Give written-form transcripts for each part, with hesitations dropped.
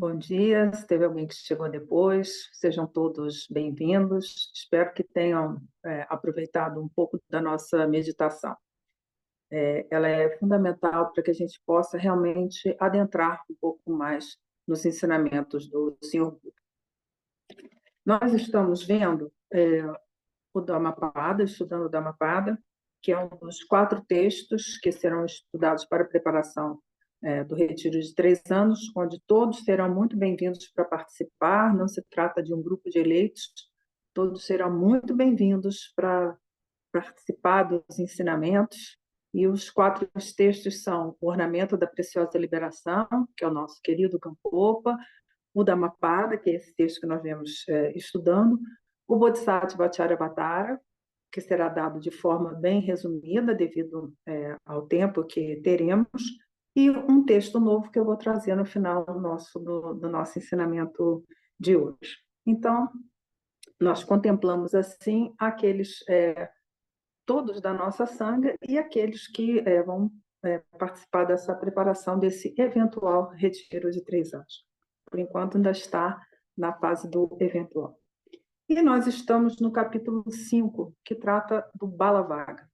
Bom dia, se teve alguém que chegou depois, sejam todos bem-vindos. Espero que tenham aproveitado um pouco da nossa meditação. Ela é fundamental para que a gente possa realmente adentrar um pouco mais nos ensinamentos do Senhor Buda. Nós estamos vendo o Dhammapada, estudando o Dhammapada, que é um dos 4 textos que serão estudados para a preparação do retiro de 3 anos, onde todos serão muito bem-vindos para participar. Não se trata de um grupo de eleitos, todos serão muito bem-vindos para participar dos ensinamentos. E os 4 textos são o Ornamento da Preciosa Liberação, que é o nosso querido Gampopa, o Dhammapada, que é esse texto que nós vemos estudando, o Bodhisattva Charyavatara, que será dado de forma bem resumida, devido ao tempo que teremos, e um texto novo que eu vou trazer no final do nosso ensinamento de hoje. Então, nós contemplamos assim aqueles todos da nossa sanga e aqueles que vão participar dessa preparação desse eventual retiro de 3 anos. Por enquanto, ainda está na fase do eventual. E nós estamos no capítulo 5, que trata do Balavaga,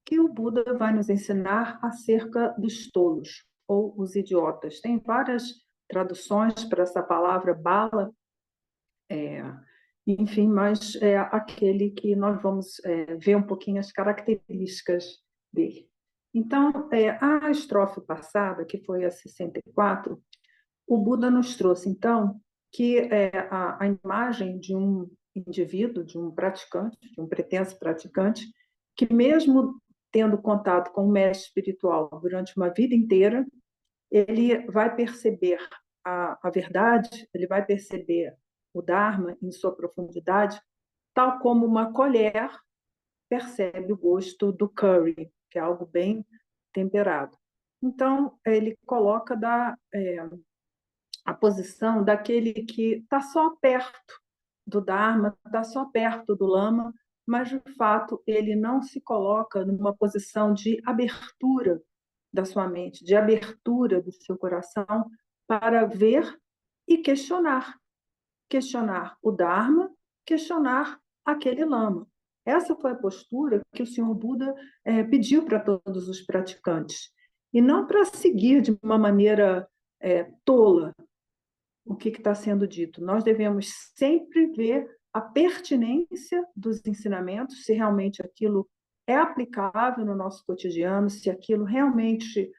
que o Buda vai nos ensinar acerca dos tolos, ou os idiotas. Tem várias traduções para essa palavra bala, enfim, mas é aquele que nós vamos ver um pouquinho as características dele. Então, a estrofe passada, que foi a 64, o Buda nos trouxe, então, que a imagem de um indivíduo, de um praticante, de um pretenso praticante, que mesmo tendo contato com o mestre espiritual durante uma vida inteira, ele vai perceber a verdade, ele vai perceber o Dharma em sua profundidade, tal como uma colher percebe o gosto do curry, que é algo bem temperado. Então, ele coloca a posição daquele que está só perto do Dharma, está só perto do Lama, mas, de fato, ele não se coloca numa posição de abertura da sua mente, de abertura do seu coração para ver e questionar. Questionar o Dharma, questionar aquele Lama. Essa foi a postura que o Senhor Buda pediu para todos os praticantes. E não para seguir de uma maneira tola o que está sendo dito. Nós devemos sempre ver a pertinência dos ensinamentos, se realmente aquilo é aplicável no nosso cotidiano, se aquilo realmente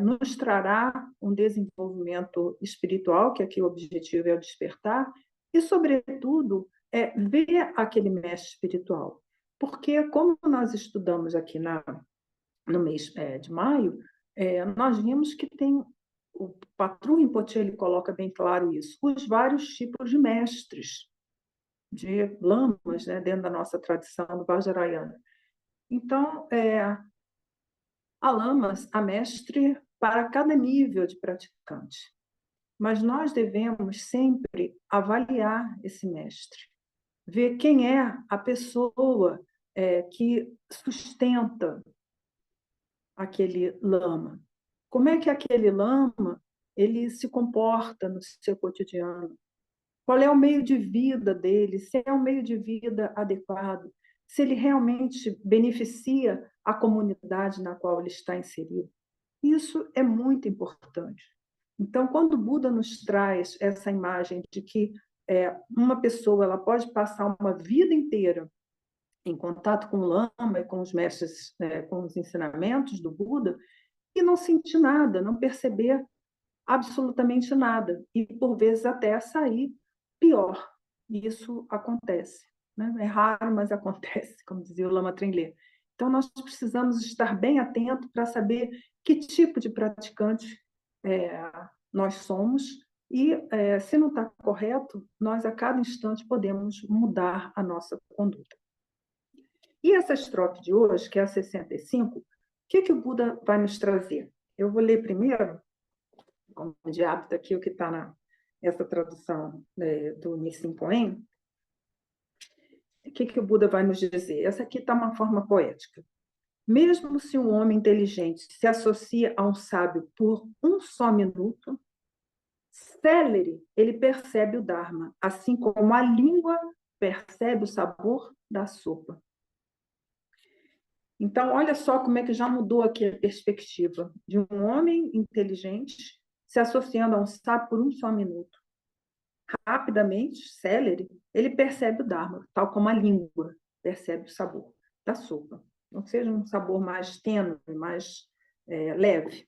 nos trará um desenvolvimento espiritual, que aqui o objetivo é o despertar, e, sobretudo, ver aquele mestre espiritual. Porque, como nós estudamos aqui no mês de maio, nós vimos que tem o Patru Rinpoche, ele coloca bem claro isso, os vários tipos de mestres, de lamas, né, dentro da nossa tradição do Vajrayana. Então, há lamas, há mestre para cada nível de praticante. Mas nós devemos sempre avaliar esse mestre, ver quem é a pessoa que sustenta aquele lama. Como é que aquele lama ele se comporta no seu cotidiano? Qual é o meio de vida dele? Se é um meio de vida adequado? Se ele realmente beneficia a comunidade na qual ele está inserido? Isso é muito importante. Então, quando o Buda nos traz essa imagem de que uma pessoa ela pode passar uma vida inteira em contato com o Lama e com os mestres, com os ensinamentos do Buda, e não sentir nada, não perceber absolutamente nada, e por vezes até sair pior. E isso acontece, né? É raro, mas acontece, como dizia o Lama Trinley. Então, nós precisamos estar bem atentos para saber que tipo de praticante nós somos e, se não está correto, nós a cada instante podemos mudar a nossa conduta. E essa estrofe de hoje, que é a 65, o que o Buda vai nos trazer? Eu vou ler primeiro, como de hábito aqui, o que está nessa tradução do Nissim Poem. O que o Buda vai nos dizer? Essa aqui está uma forma poética. Mesmo se um homem inteligente se associa a um sábio por um só minuto, Célere, ele percebe o Dharma, assim como a língua percebe o sabor da sopa. Então, olha só como é que já mudou aqui a perspectiva de um homem inteligente se associando a um sábio por um só minuto. Rapidamente, célere, ele percebe o Dharma, tal como a língua percebe o sabor da sopa. Não seja um sabor mais tênue, mais leve.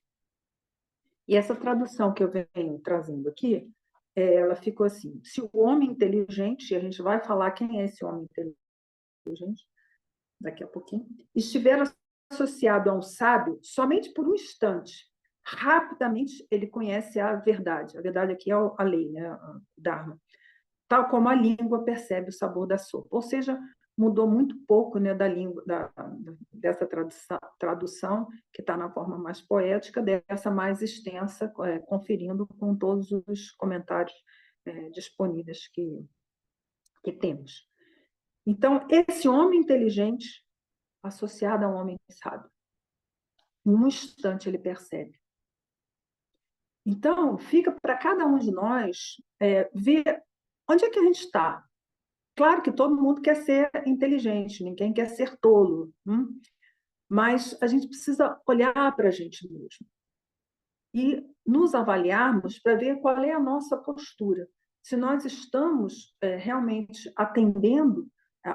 E essa tradução que eu venho trazendo aqui, ela ficou assim: se o homem inteligente, e a gente vai falar quem é esse homem inteligente daqui a pouquinho, estiver associado a um sábio somente por um instante, rapidamente ele conhece a verdade. A verdade aqui é a lei, né? O Dharma. Tal como a língua percebe o sabor da sopa. Ou seja, mudou muito pouco, né, da língua, dessa tradução, que está na forma mais poética, dessa mais extensa, conferindo com todos os comentários disponíveis que temos. Então, esse homem inteligente, associado a um homem sábio, em um instante ele percebe. Então, fica para cada um de nós ver onde é que a gente está. Claro que todo mundo quer ser inteligente, ninguém quer ser tolo, mas a gente precisa olhar para a gente mesmo e nos avaliarmos para ver qual é a nossa postura. Se nós estamos realmente atendendo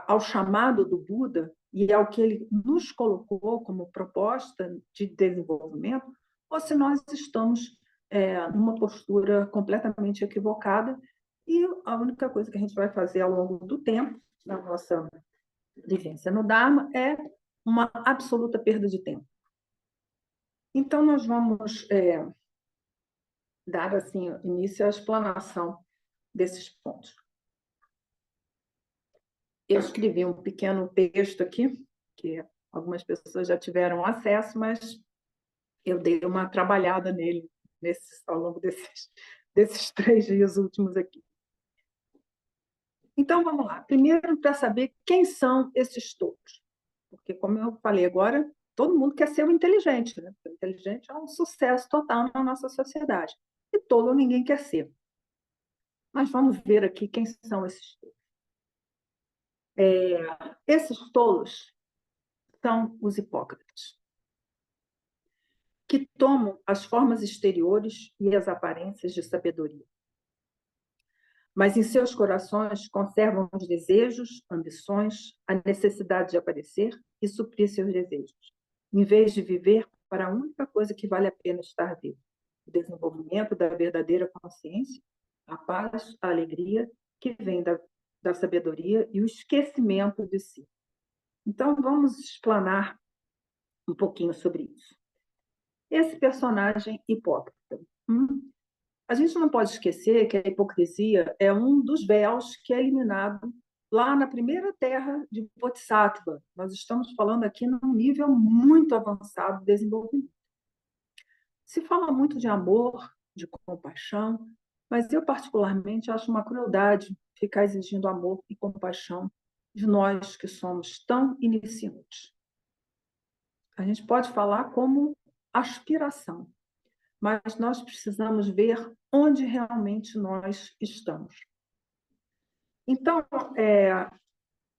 ao chamado do Buda e ao que ele nos colocou como proposta de desenvolvimento, ou se nós estamos numa postura completamente equivocada e a única coisa que a gente vai fazer ao longo do tempo, na nossa vivência no Dharma, é uma absoluta perda de tempo. Então, nós vamos dar assim, início à explanação desses pontos. Eu escrevi um pequeno texto aqui, que algumas pessoas já tiveram acesso, mas eu dei uma trabalhada nele ao longo desses 3 dias últimos aqui. Então, vamos lá. Primeiro, para saber quem são esses todos. Porque, como eu falei agora, todo mundo quer ser o inteligente, né? O inteligente é um sucesso total na nossa sociedade. E tolo ninguém quer ser. Mas vamos ver aqui quem são esses tolos. Esses tolos são os hipócritas, que tomam as formas exteriores e as aparências de sabedoria. Mas em seus corações conservam os desejos, ambições, a necessidade de aparecer e suprir seus desejos, em vez de viver para a única coisa que vale a pena estar vivo: o desenvolvimento da verdadeira consciência, a paz, a alegria que vem da sabedoria e o esquecimento de si. Então, vamos explanar um pouquinho sobre isso. Esse personagem hipócrita. A gente não pode esquecer que a hipocrisia é um dos véus que é eliminado lá na primeira terra de Bodhisattva. Nós estamos falando aqui num nível muito avançado de desenvolvimento. Se fala muito de amor, de compaixão, mas eu particularmente acho uma crueldade ficar exigindo amor e compaixão de nós que somos tão iniciantes. A gente pode falar como aspiração, mas nós precisamos ver onde realmente nós estamos. Então,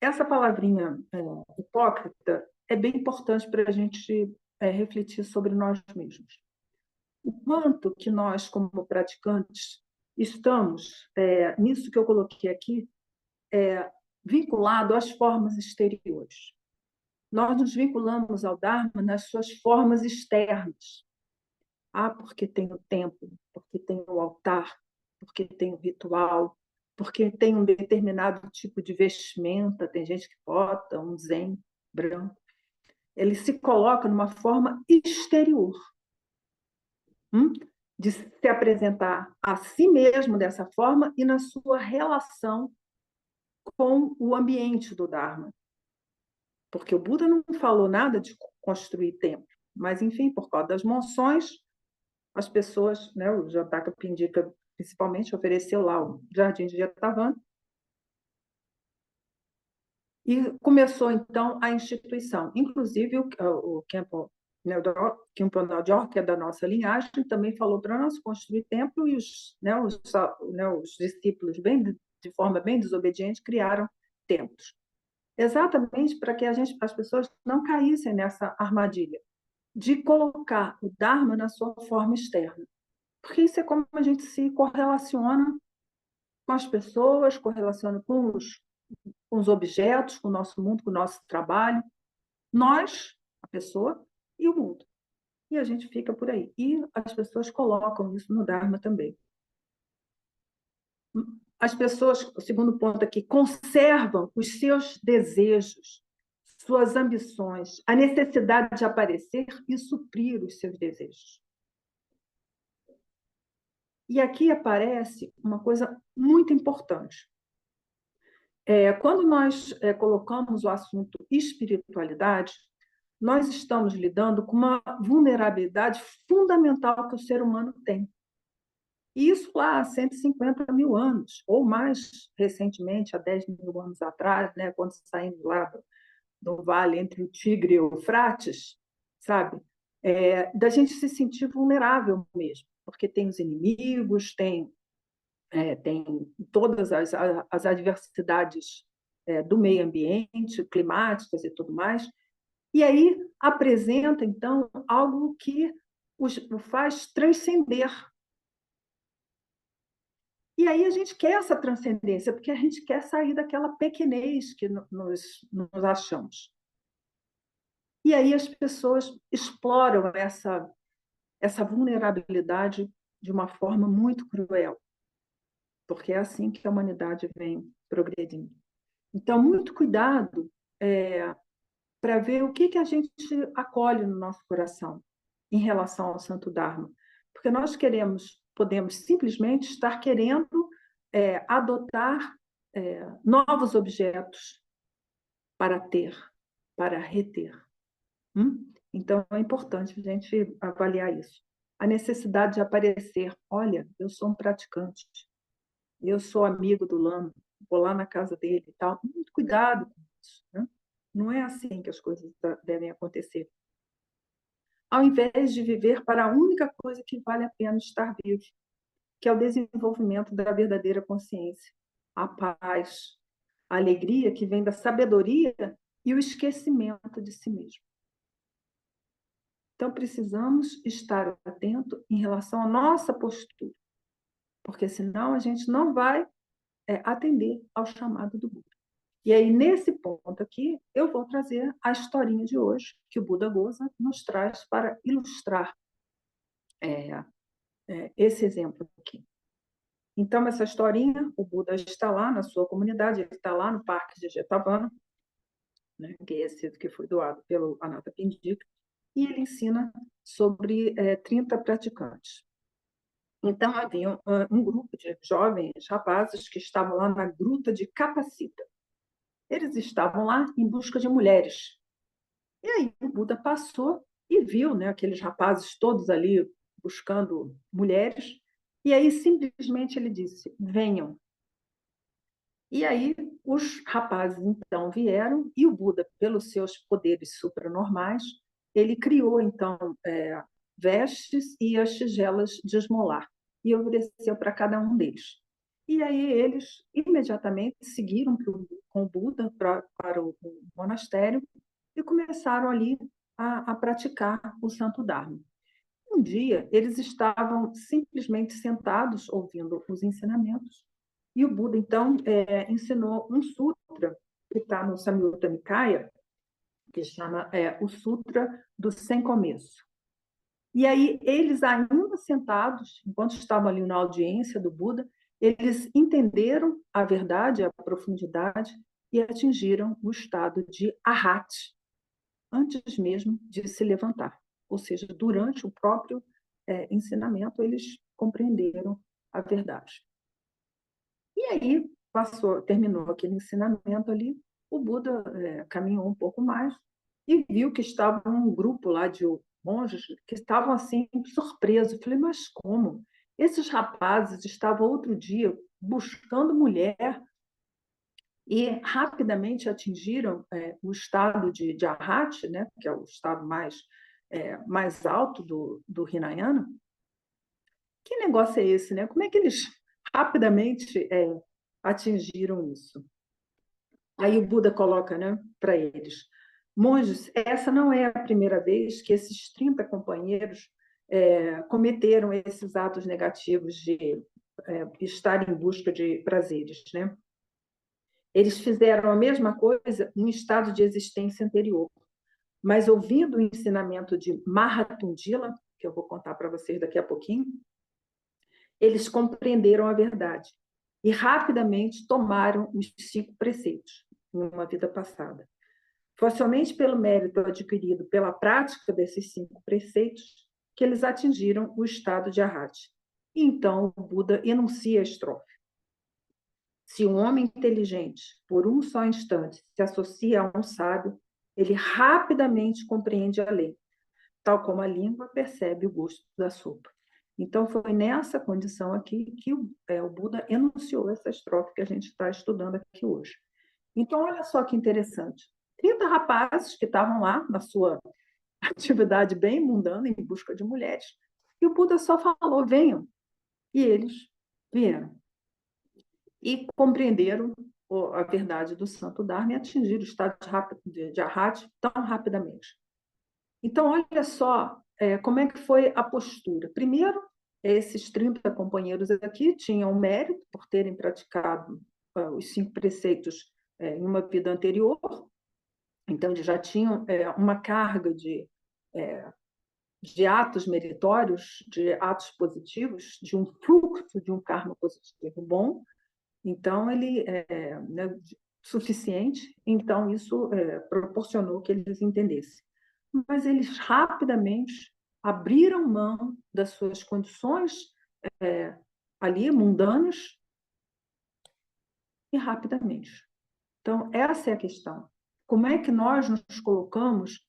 essa palavrinha hipócrita é bem importante para a gente refletir sobre nós mesmos. O quanto que nós, como praticantes, estamos, nisso que eu coloquei aqui, vinculado às formas exteriores. Nós nos vinculamos ao Dharma nas suas formas externas. Porque tem o templo, porque tem o altar, porque tem o ritual, porque tem um determinado tipo de vestimenta, tem gente que bota um zen branco. Ele se coloca numa forma exterior, de se apresentar a si mesmo dessa forma e na sua relação com o ambiente do Dharma. Porque o Buda não falou nada de construir templo, mas, enfim, por causa das monções, as pessoas, né, o Jataka Pindika principalmente, ofereceu lá o Jardim de Jetavana, e começou, então, a instituição. Inclusive, o Khenpo Kimpo Nadjor, que é da nossa linhagem, também falou para nós construir templo e os discípulos, de forma bem desobediente, criaram templos. Exatamente para que as pessoas não caíssem nessa armadilha de colocar o Dharma na sua forma externa. Porque isso é como a gente se correlaciona com as pessoas, correlaciona com os objetos, com o nosso mundo, com o nosso trabalho. Nós, a pessoa, e o mundo. E a gente fica por aí. E as pessoas colocam isso no Dharma também. As pessoas, o segundo ponto aqui, conservam os seus desejos, suas ambições, a necessidade de aparecer e suprir os seus desejos. E aqui aparece uma coisa muito importante. Quando nós colocamos o assunto espiritualidade, nós estamos lidando com uma vulnerabilidade fundamental que o ser humano tem. E isso lá há 150 mil anos, ou mais recentemente, há 10 mil anos atrás, né, quando saímos lá do vale entre o Tigre e o Eufrates, sabe? Da gente se sentir vulnerável mesmo, porque tem os inimigos, tem todas as adversidades do meio ambiente, climáticas e tudo mais. E aí apresenta, então, algo que o faz transcender. E aí a gente quer essa transcendência, porque a gente quer sair daquela pequenez que nos achamos. E aí as pessoas exploram essa vulnerabilidade de uma forma muito cruel, porque é assim que a humanidade vem progredindo. Então, muito cuidado para ver o que a gente acolhe no nosso coração em relação ao Santo Dharma. Porque nós podemos simplesmente estar querendo adotar novos objetos para ter, para reter. Então, é importante a gente avaliar isso. A necessidade de aparecer. Olha, eu sou um praticante, eu sou amigo do Lama, vou lá na casa dele e tal. Muito cuidado com isso. Né? Não é assim que as coisas devem acontecer. Ao invés de viver para a única coisa que vale a pena estar vivo, que é o desenvolvimento da verdadeira consciência, a paz, a alegria que vem da sabedoria e o esquecimento de si mesmo. Então, precisamos estar atento em relação à nossa postura, porque senão a gente não vai atender ao chamado do Buda. E aí, nesse ponto aqui, eu vou trazer a historinha de hoje, que o Buddhaghosa nos traz para ilustrar esse exemplo aqui. Então, essa historinha, o Buda está lá na sua comunidade, ele está lá no Parque de Jetavana, né, que é esse que foi doado pelo Anathapindika, e ele ensina sobre 30 praticantes. Então, havia um grupo de jovens rapazes que estavam lá na gruta de Kapasita. Eles estavam lá em busca de mulheres. E aí o Buda passou e viu, né, aqueles rapazes todos ali buscando mulheres, e aí simplesmente ele disse: venham. E aí os rapazes então vieram, e o Buda, pelos seus poderes supranormais, ele criou então vestes e as tigelas de esmolar, e ofereceu para cada um deles. E aí eles imediatamente seguiram com o Buda para o monastério e começaram ali a praticar o Santo Dharma. Um dia, eles estavam simplesmente sentados ouvindo os ensinamentos, e o Buda, então, ensinou um sutra que está no Samyutta Nikaya, que chama o Sutra do Sem Começo. E aí, eles ainda sentados, enquanto estavam ali na audiência do Buda, eles entenderam a verdade, a profundidade, e atingiram o estado de arhati, antes mesmo de se levantar. Ou seja, durante o próprio ensinamento, eles compreenderam a verdade. E aí, terminou aquele ensinamento ali, o Buda caminhou um pouco mais e viu que estava um grupo lá de monges que estavam assim surpresos. Eu falei, mas como? Esses rapazes estavam outro dia buscando mulher e rapidamente atingiram o estado de arhati, né, que é o estado mais mais alto do Hinayana. Que negócio é esse, né? Como é que eles rapidamente atingiram isso? Aí o Buda coloca, né, para eles: monges, essa não é a primeira vez que esses 30 companheiros cometeram esses atos negativos de estar em busca de prazeres, né? Eles fizeram a mesma coisa em um estado de existência anterior, mas ouvindo o ensinamento de Mahatundila, que eu vou contar para vocês daqui a pouquinho, eles compreenderam a verdade e rapidamente tomaram os 5 preceitos em uma vida passada. Foi somente pelo mérito adquirido pela prática desses 5 preceitos que eles atingiram o estado de Arhati. E então o Buda enuncia a estrofe: se um homem inteligente, por um só instante, se associa a um sábio, ele rapidamente compreende a lei, tal como a língua percebe o gosto da sopa. Então, foi nessa condição aqui que o Buda enunciou essa estrofe que a gente está estudando aqui hoje. Então, olha só que interessante. 30 rapazes que estavam lá na sua atividade bem mundana, em busca de mulheres, e o Buda só falou: venham. E eles vieram. E compreenderam a verdade do Santo Dharma e atingiram o estado de Arhati tão rapidamente. Então, olha só como é que foi a postura. Primeiro, esses 30 companheiros aqui tinham mérito por terem praticado os 5 preceitos em uma vida anterior, então eles já tinham uma carga de atos meritórios, de atos positivos, de um fluxo de um karma positivo bom, então ele né, suficiente, então isso proporcionou que eles entendessem. Mas eles rapidamente abriram mão das suas condições ali mundanas e rapidamente. Então, essa é a questão. Como é que nós nos colocamos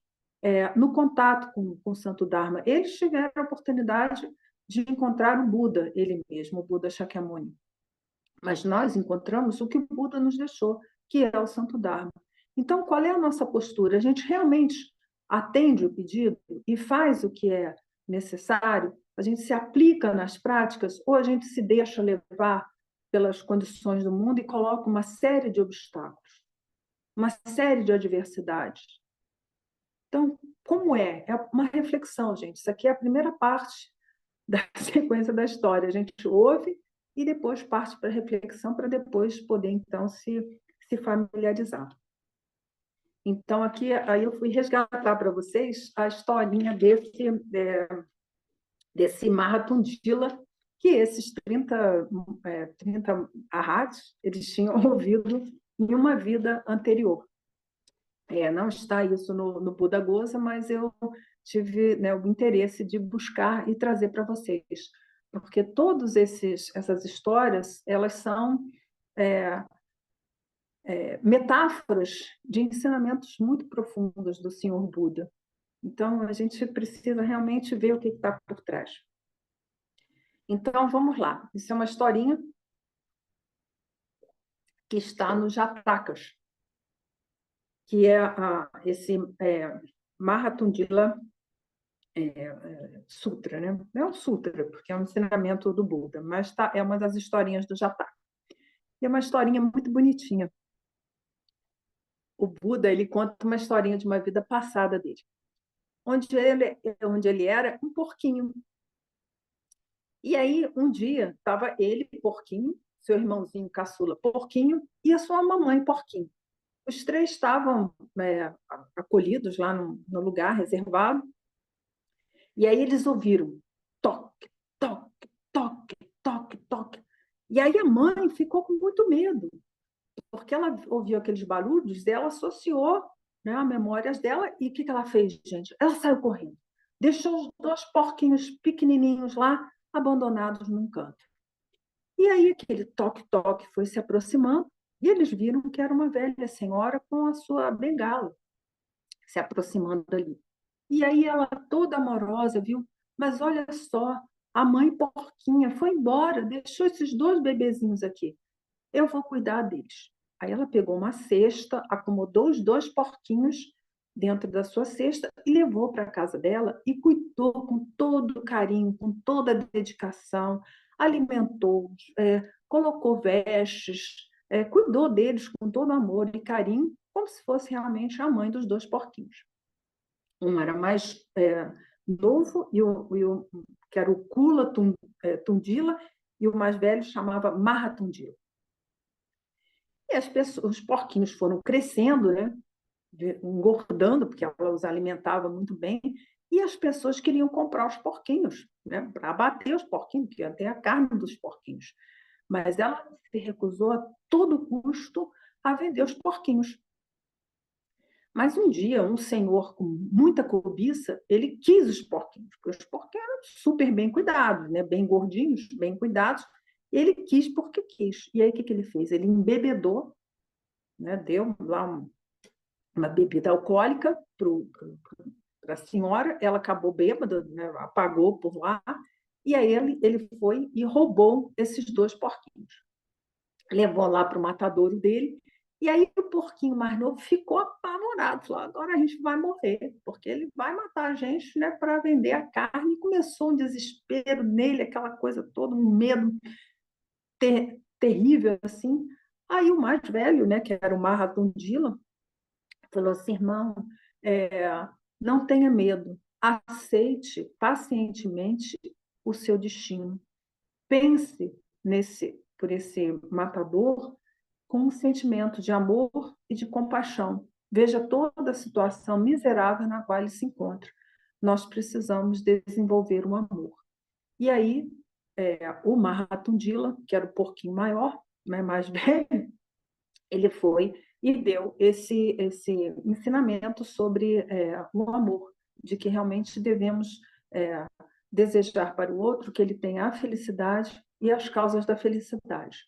no contato com o Santo Dharma? Eles tiveram a oportunidade de encontrar o Buda, ele mesmo, o Buda Shakyamuni. Mas nós encontramos o que o Buda nos deixou, que é o Santo Dharma. Então, qual é a nossa postura? A gente realmente atende o pedido e faz o que é necessário? A gente se aplica nas práticas ou a gente se deixa levar pelas condições do mundo e coloca uma série de obstáculos, uma série de adversidades? Então, como é? É uma reflexão, gente. Isso aqui é a primeira parte da sequência da história. A gente ouve e depois parte para a reflexão, para depois poder, então, se familiarizar. Então, aqui aí eu fui resgatar para vocês a historinha desse Mahatundila, que esses 30 arhats, eles tinham ouvido em uma vida anterior. Não está isso no Buda Gosa, mas eu tive, né, o interesse de buscar e trazer para vocês, porque todas essas histórias, elas são metáforas de ensinamentos muito profundos do Senhor Buda. Então, a gente precisa realmente ver o que está por trás. Então, vamos lá. Isso é uma historinha que está no Jatakas, que é esse Mahatundila Sutra, né? Não é um sutra, porque é um ensinamento do Buda, mas é uma das historinhas do Jataka. E é uma historinha muito bonitinha. O Buda, ele conta uma historinha de uma vida passada dele, onde ele era um porquinho. E aí, um dia, estava ele, porquinho, seu irmãozinho caçula, porquinho, e a sua mamãe, porquinho. Os 3 estavam acolhidos lá no lugar reservado, e aí eles ouviram toque, toque, toque, toque, toque. E aí a mãe ficou com muito medo, porque ela ouviu aqueles barulhos e ela associou, né, a memórias dela. E o que ela fez, gente? Ela saiu correndo, deixou os 2 porquinhos pequenininhos lá, abandonados num canto. E aí aquele toque-toque foi se aproximando e eles viram que era uma velha senhora com a sua bengala se aproximando ali. E aí ela, toda amorosa, viu? Mas olha só, a mãe porquinha foi embora, deixou esses 2 bebezinhos aqui. Eu vou cuidar deles. Aí ela pegou uma cesta, acomodou os 2 porquinhos dentro da sua cesta e levou para a casa dela e cuidou com todo carinho, com toda dedicação, alimentou-os, colocou vestes, cuidou deles com todo amor e carinho, como se fosse realmente a mãe dos 2 porquinhos. Um era mais novo, que era o Kula Tundila, e o mais velho chamava Marra Tundila. E os porquinhos foram crescendo, né? Engordando, porque ela os alimentava muito bem, e as pessoas queriam comprar os porquinhos, né, para abater os porquinhos, que ia ter a carne dos porquinhos. Mas ela se recusou a todo custo a vender os porquinhos. Mas um dia, um senhor com muita cobiça, ele quis os porquinhos, porque os porquinhos eram super bem cuidados, né, bem gordinhos, bem cuidados, e ele quis porque quis. E aí, o que ele fez? Ele embebedou, né, deu lá uma bebida alcoólica para a senhora, ela acabou bêbada, né, apagou por lá, e aí ele foi e roubou esses 2 porquinhos. Levou lá para o matadouro dele, e aí o porquinho mais novo ficou apavorado, falou, agora a gente vai morrer, porque ele vai matar a gente, né, para vender a carne, e começou um desespero nele, aquela coisa toda, um medo terrível, assim. Aí o mais velho, né, que era o Mahatundila, falou assim, irmão, não tenha medo, aceite pacientemente o seu destino. Pense por esse matador com um sentimento de amor e de compaixão. Veja toda a situação miserável na qual ele se encontra. Nós precisamos desenvolver um amor. E aí, o Mahatundila, que era o porquinho maior, né, mais velho, ele foi e deu esse ensinamento sobre o amor, de que realmente devemos desejar para o outro que ele tenha a felicidade e as causas da felicidade.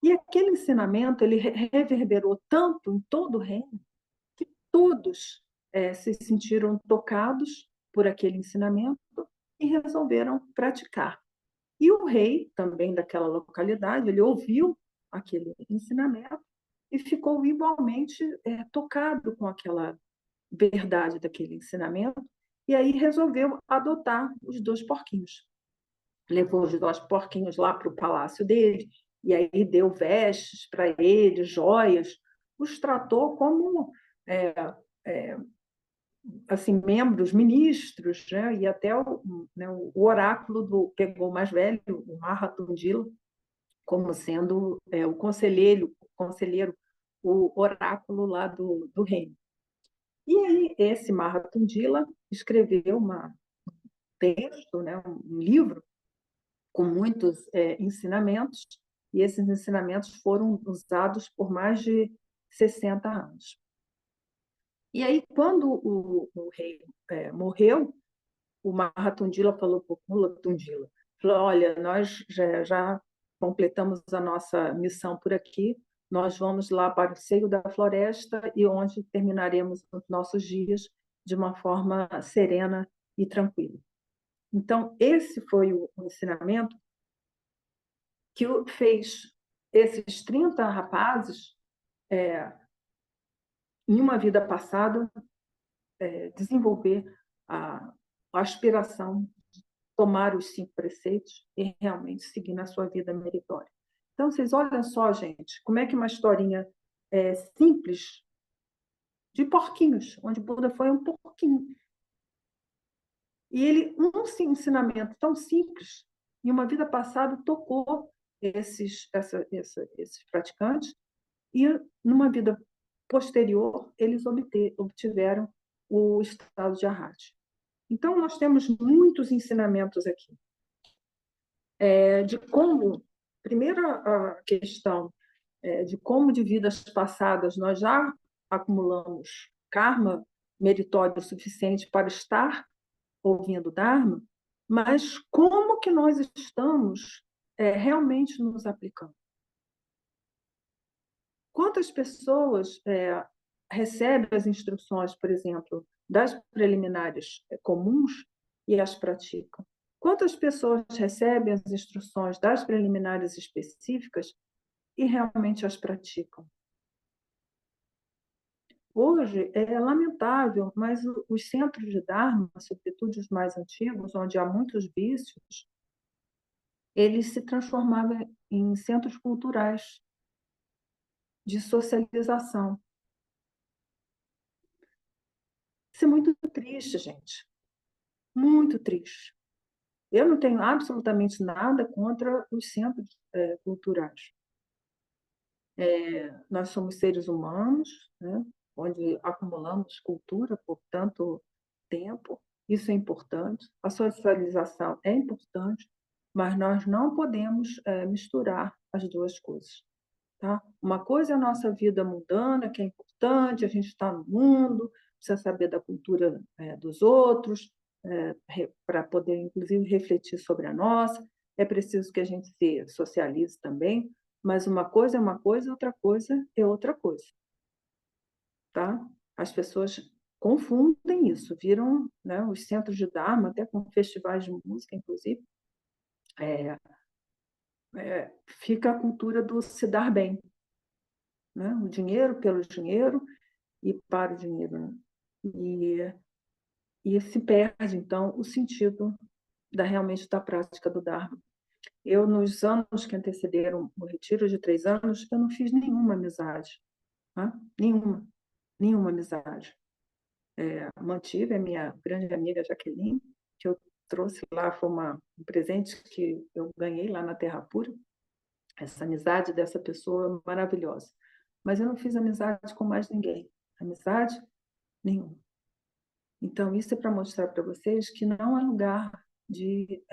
E aquele ensinamento ele reverberou tanto em todo o reino que todos se sentiram tocados por aquele ensinamento e resolveram praticar. E o rei, também daquela localidade, ele ouviu aquele ensinamento e ficou igualmente tocado com aquela verdade daquele ensinamento, e aí resolveu adotar os 2 porquinhos. Levou os 2 porquinhos lá para o palácio dele, e aí deu vestes para eles, joias, os tratou como assim, membros, ministros, né? E até o oráculo pegou o mais velho, o Mahatundila, como sendo o conselheiro, o oráculo lá do reino. E aí esse Mahatundila escreveu um texto, né, um livro com muitos ensinamentos, e esses ensinamentos foram usados por mais de 60 anos. E aí, quando o rei morreu, o Mahatundila falou para o Kula Tundila, falou, olha, nós já completamos a nossa missão por aqui, nós vamos lá para o seio da floresta e onde terminaremos os nossos dias de uma forma serena e tranquila. Então, esse foi o ensinamento que fez esses 30 rapazes, em uma vida passada, desenvolver a aspiração de tomar os 5 preceitos e realmente seguir na sua vida meritória. Então, vocês olham só, gente, como é que uma historinha simples de porquinhos, onde Buda foi um porquinho. E ele, um ensinamento tão simples, em uma vida passada, tocou esses praticantes, e numa vida posterior, eles obtiveram o estado de arhati. Então, nós temos muitos ensinamentos aqui. De como, primeiro, a questão de como de vidas passadas nós já acumulamos karma meritório suficiente para estar ouvindo o Dharma, mas como que nós estamos realmente nos aplicando? Quantas pessoas recebem as instruções, por exemplo, das preliminares comuns e as praticam? Quantas pessoas recebem as instruções das preliminares específicas e realmente as praticam? Hoje é lamentável, mas os centros de Dharma, sobretudo os mais antigos, onde há muitos vícios, eles se transformavam em centros culturais de socialização. Isso é muito triste, gente. Muito triste. Eu não tenho absolutamente nada contra os centros culturais. Nós somos seres humanos, né, onde acumulamos cultura por tanto tempo. Isso é importante. A socialização é importante, mas nós não podemos misturar as duas coisas. Tá? Uma coisa é a nossa vida mundana, que é importante, a gente está no mundo, precisa saber da cultura dos outros, para poder, inclusive, refletir sobre a nossa. É preciso que a gente se socialize também, mas uma coisa é uma coisa, outra coisa é outra coisa. Tá? As pessoas confundem isso, viram, né, os centros de Dharma, até com festivais de música, inclusive, fica a cultura do se dar bem. Né? O dinheiro pelo dinheiro e para o dinheiro. Né? E se perde, então, o sentido realmente da prática do Dharma. Eu, nos anos que antecederam o retiro de 3 anos, eu não fiz nenhuma amizade. Tá? Nenhuma amizade. Mantive a minha grande amiga Jaqueline, que eu trouxe lá, foi um presente que eu ganhei lá na Terra Pura, essa amizade dessa pessoa maravilhosa. Mas eu não fiz amizade com mais ninguém. Amizade nenhuma. Então, isso é para mostrar para vocês que não há lugar de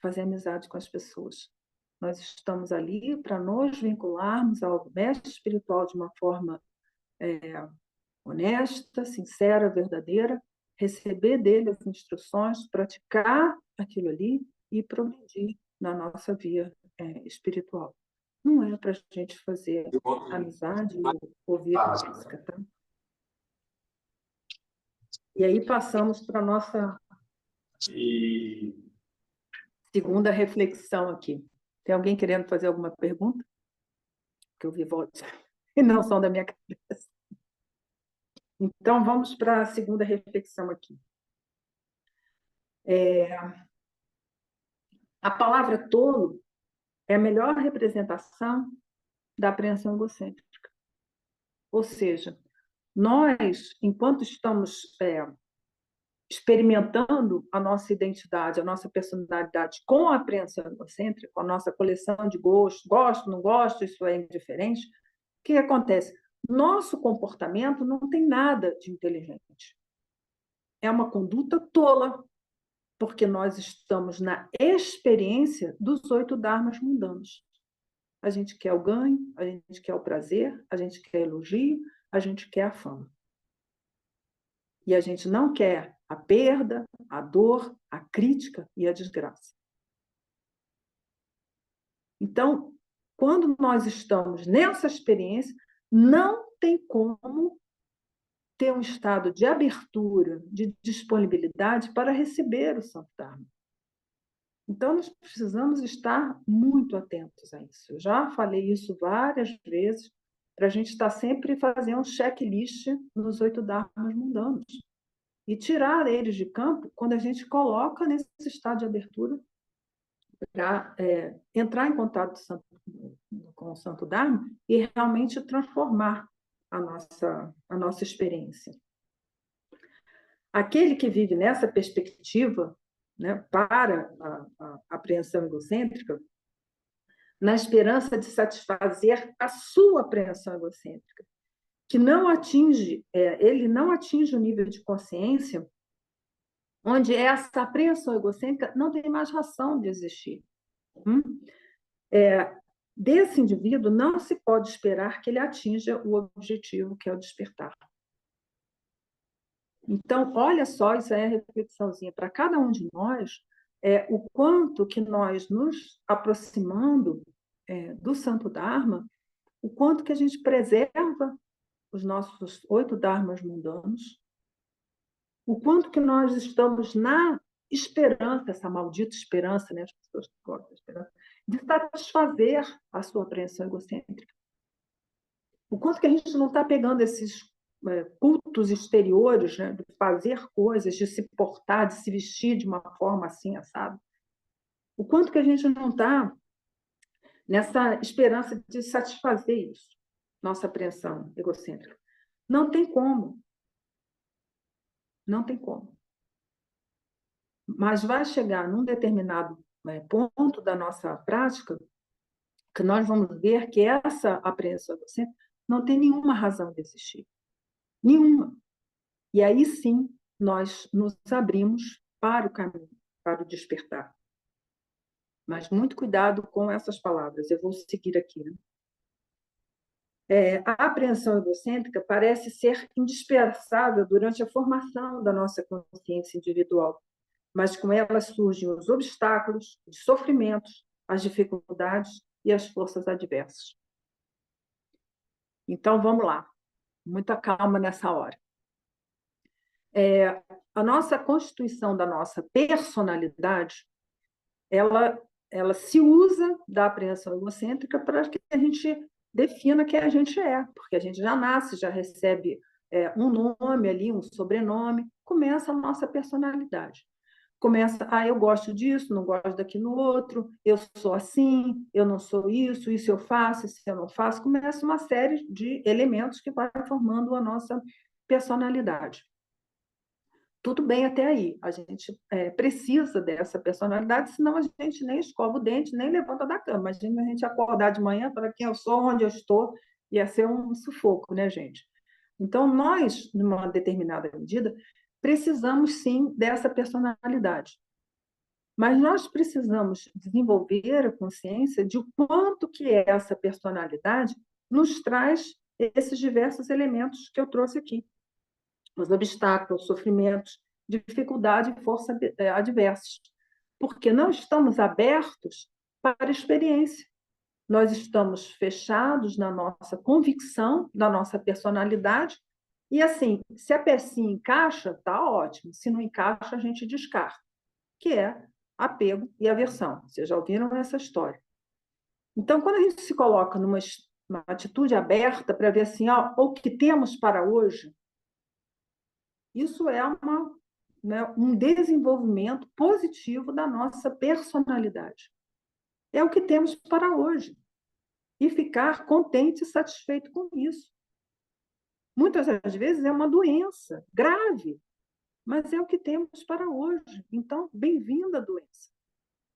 fazer amizade com as pessoas. Nós estamos ali para nos vincularmos ao mestre espiritual de uma forma honesta, sincera, verdadeira, receber dele as instruções, praticar aquilo ali e progredir na nossa via espiritual. Não é para a gente fazer amizade ou via física, tá? E aí passamos para a nossa segunda reflexão aqui. Tem alguém querendo fazer alguma pergunta? Que eu vi vozes e não são da minha cabeça. Então, vamos para a segunda reflexão aqui. A palavra tolo é a melhor representação da apreensão egocêntrica. Ou seja, nós, enquanto estamos experimentando a nossa identidade, a nossa personalidade com a apreensão egocêntrica, com a nossa coleção de gostos, gosto, não gosto, isso é indiferente, o que acontece? Nosso comportamento não tem nada de inteligente. É uma conduta tola, porque nós estamos na experiência dos 8 dharmas mundanos. A gente quer o ganho, a gente quer o prazer, a gente quer elogio, a gente quer a fama. E a gente não quer a perda, a dor, a crítica e a desgraça. Então, quando nós estamos nessa experiência, não tem como ter um estado de abertura, de disponibilidade para receber o Santo Dharma. Então, nós precisamos estar muito atentos a isso. Eu já falei isso várias vezes, para a gente estar sempre fazendo um checklist nos 8 dharmas mundanos. E tirar eles de campo quando a gente coloca nesse estado de abertura para entrar em contato com o Santo Dharma e realmente transformar a nossa experiência. Aquele que vive nessa perspectiva, né, para a apreensão egocêntrica, na esperança de satisfazer a sua apreensão egocêntrica, que não atinge, ele não atinge o nível de consciência onde essa apreensão egocêntrica não tem mais razão de existir. Desse indivíduo não se pode esperar que ele atinja o objetivo, que é o despertar. Então, olha só, isso é a reflexãozinha para cada um de nós, o quanto que nós nos aproximando do Santo Dharma, o quanto que a gente preserva os nossos 8 dharmas mundanos, o quanto que nós estamos na esperança, essa maldita esperança, né? As pessoas gostam de esperança, de satisfazer a sua apreensão egocêntrica. O quanto que a gente não está pegando esses cultos exteriores, né, de fazer coisas, de se portar, de se vestir de uma forma assim, assado. O quanto que a gente não está nessa esperança de satisfazer isso, nossa apreensão egocêntrica. Não tem como. Não tem como. Mas vai chegar num determinado ponto da nossa prática que nós vamos ver que essa apreensão egocêntrica não tem nenhuma razão de existir. Nenhuma. E aí sim nós nos abrimos para o caminho, para o despertar. Mas muito cuidado com essas palavras, eu vou seguir aqui. Né? A apreensão egocêntrica parece ser indispensável durante a formação da nossa consciência individual, mas com ela surgem os obstáculos, os sofrimentos, as dificuldades e as forças adversas. Então, vamos lá, muita calma nessa hora. A nossa constituição da nossa personalidade, ela se usa da apreensão egocêntrica para que a gente defina quem a gente é, porque a gente já nasce, já recebe um nome ali, um sobrenome, começa a nossa personalidade. Começa, eu gosto disso, não gosto daquilo outro, eu sou assim, eu não sou isso, isso eu faço, isso eu não faço. Começa uma série de elementos que vai formando a nossa personalidade. Tudo bem até aí, a gente precisa dessa personalidade, senão a gente nem escova o dente, nem levanta da cama. Imagina a gente acordar de manhã para quem eu sou, onde eu estou, ia ser um sufoco, né, gente? Então, nós, numa determinada medida, precisamos sim dessa personalidade. Mas nós precisamos desenvolver a consciência de quanto que essa personalidade nos traz esses diversos elementos que eu trouxe aqui. Os obstáculos, sofrimentos, dificuldade e força adversas. Porque não estamos abertos para a experiência. Nós estamos fechados na nossa convicção, da nossa personalidade, e assim, se a pecinha encaixa, está ótimo. Se não encaixa, a gente descarta, que é apego e aversão. Vocês já ouviram essa história. Então, quando a gente se coloca numa atitude aberta para ver assim, o que temos para hoje, isso é um desenvolvimento positivo da nossa personalidade. É o que temos para hoje. E ficar contente e satisfeito com isso. Muitas das vezes é uma doença grave, mas é o que temos para hoje. Então, bem-vinda a doença,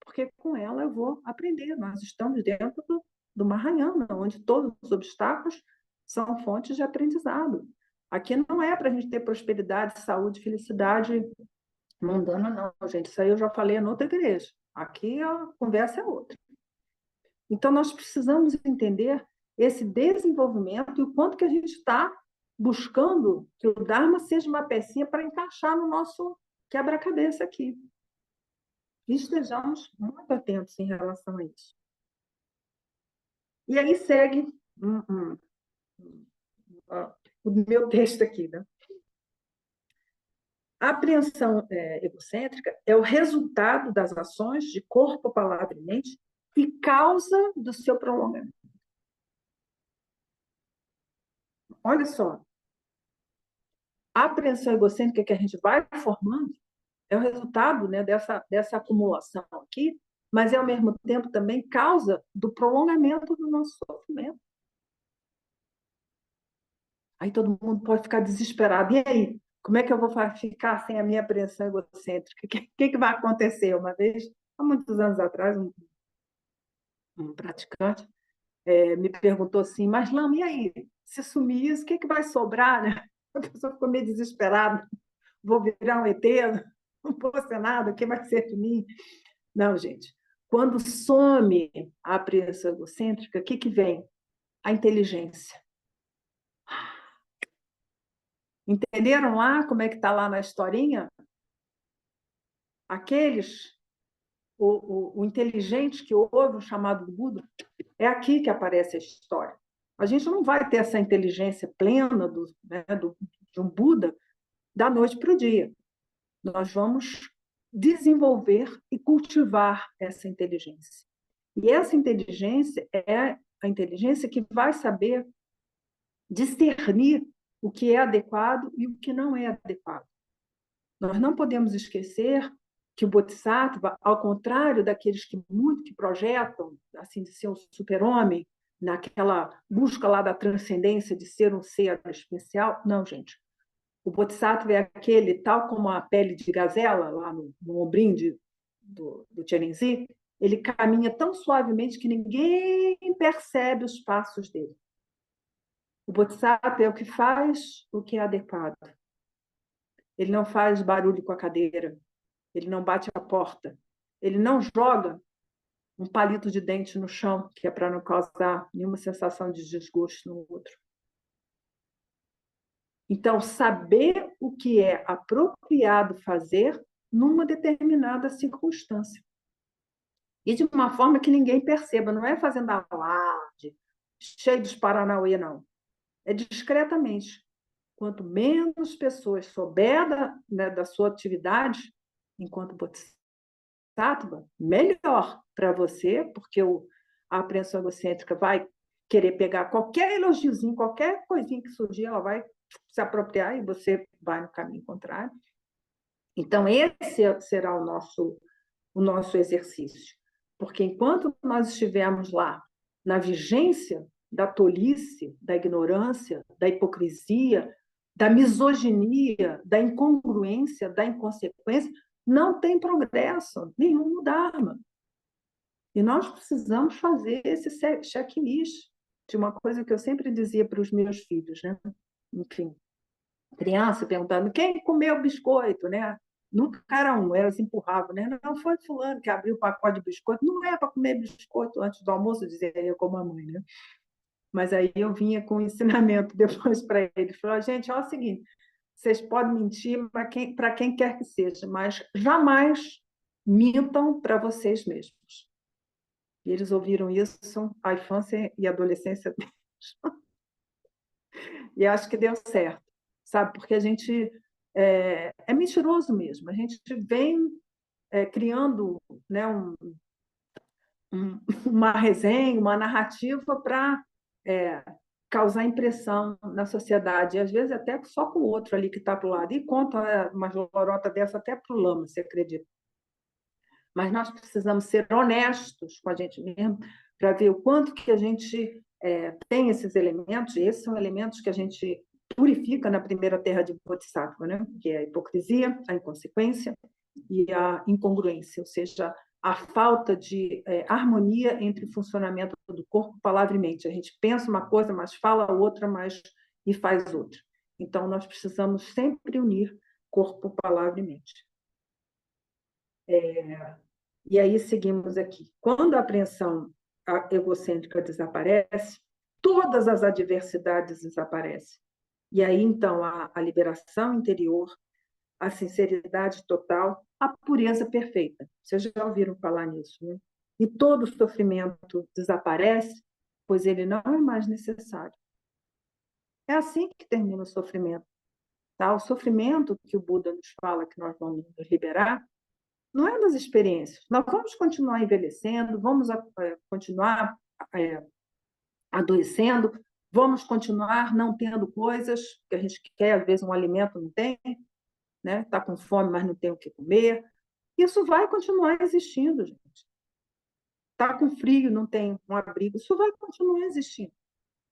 porque com ela eu vou aprender. Nós estamos dentro do Mahayana, onde todos os obstáculos são fontes de aprendizado. Aqui não é para a gente ter prosperidade, saúde, felicidade mundana, não, gente. Isso aí eu já falei em outra igreja. Aqui a conversa é outra. Então, nós precisamos entender esse desenvolvimento e o quanto que a gente está buscando que o Dharma seja uma pecinha para encaixar no nosso quebra-cabeça aqui. E estejamos muito atentos em relação a isso. E aí segue o meu texto aqui, né? A apreensão egocêntrica é o resultado das ações de corpo, palavra e mente e causa do seu prolongamento. Olha só, a apreensão egocêntrica que a gente vai formando é o resultado, né, dessa acumulação aqui, mas é, ao mesmo tempo, também causa do prolongamento do nosso sofrimento. Aí todo mundo pode ficar desesperado. E aí? Como é que eu vou ficar sem a minha apreensão egocêntrica? O que vai acontecer? Uma vez, há muitos anos atrás, um praticante me perguntou assim, mas Lama, e aí? Se sumir isso, o que vai sobrar? Né? A pessoa ficou meio desesperada. Vou virar um ET? Não vou ser nada, o que vai ser de mim? Não, gente. Quando some a apreensão egocêntrica, o que vem? A inteligência. Entenderam lá como é que está lá na historinha? O inteligente que ouve o chamado do Buda, é aqui que aparece a história. A gente não vai ter essa inteligência plena de um Buda da noite para o dia. Nós vamos desenvolver e cultivar essa inteligência. E essa inteligência é a inteligência que vai saber discernir o que é adequado e o que não é adequado. Nós não podemos esquecer que o Bodhisattva, ao contrário daqueles que muito que projetam, assim, de ser um super-homem, naquela busca lá da transcendência de ser um ser especial, não, gente. O Bodhisattva é aquele, tal como a pele de gazela, lá no ombrinho do Tianenzi, ele caminha tão suavemente que ninguém percebe os passos dele. O Bodhisattva é o que faz o que é adequado. Ele não faz barulho com a cadeira, ele não bate a porta, ele não joga um palito de dente no chão, que é para não causar nenhuma sensação de desgosto no outro. Então, saber o que é apropriado fazer numa determinada circunstância. E de uma forma que ninguém perceba, não é fazendo alarde, cheio dos paranauê, não. É discretamente. Quanto menos pessoas souber da sua atividade, enquanto bodhisattva, melhor para você, porque a apreensão egocêntrica vai querer pegar qualquer elogiozinho, qualquer coisinha que surgir, ela vai se apropriar e você vai no caminho contrário. Então, esse será o nosso exercício. Porque enquanto nós estivermos lá na vigência da tolice, da ignorância, da hipocrisia, da misoginia, da incongruência, da inconsequência, não tem progresso nenhum no Dharma. E nós precisamos fazer esse checklist de uma coisa que eu sempre dizia para os meus filhos, né? Enfim, criança perguntando quem comeu biscoito, né? Nunca era um, elas empurravam, né? Não foi fulano que abriu o pacote de biscoito, não é para comer biscoito antes do almoço, dizia eu como a mãe, né? Mas aí eu vinha com um ensinamento depois para ele, falou, gente, olha o seguinte, vocês podem mentir para quem quer que seja, mas jamais mintam para vocês mesmos. E eles ouviram isso a infância e a adolescência deles. E acho que deu certo, sabe? Porque a gente é mentiroso mesmo. A gente vem criando, né, uma resenha, uma narrativa para causar impressão na sociedade, e às vezes até só com o outro ali que está para o lado. E conta uma lorota dessa até para o lama, você acredita? Mas nós precisamos ser honestos com a gente mesmo para ver o quanto que a gente tem esses elementos, e esses são elementos que a gente purifica na primeira terra de Bodhisattva, né? Que é a hipocrisia, a inconsequência e a incongruência, ou seja, a falta de harmonia entre o funcionamento do corpo, palavra e mente. A gente pensa uma coisa, mas fala outra, mas e faz outra. Então, nós precisamos sempre unir corpo, palavra e mente. E aí seguimos aqui. Quando a apreensão egocêntrica desaparece, todas as adversidades desaparecem. E aí, então, a liberação interior, a sinceridade total, a pureza perfeita. Vocês já ouviram falar nisso, né? E todo sofrimento desaparece, pois ele não é mais necessário. É assim que termina o sofrimento. Tá? O sofrimento que o Buda nos fala que nós vamos liberar não é das experiências. Nós vamos continuar envelhecendo, vamos continuar adoecendo, vamos continuar não tendo coisas que a gente quer, às vezes um alimento não tem, né? Está com fome, mas não tem o que comer. Isso vai continuar existindo, gente. Está com frio, não tem um abrigo, isso vai continuar existindo.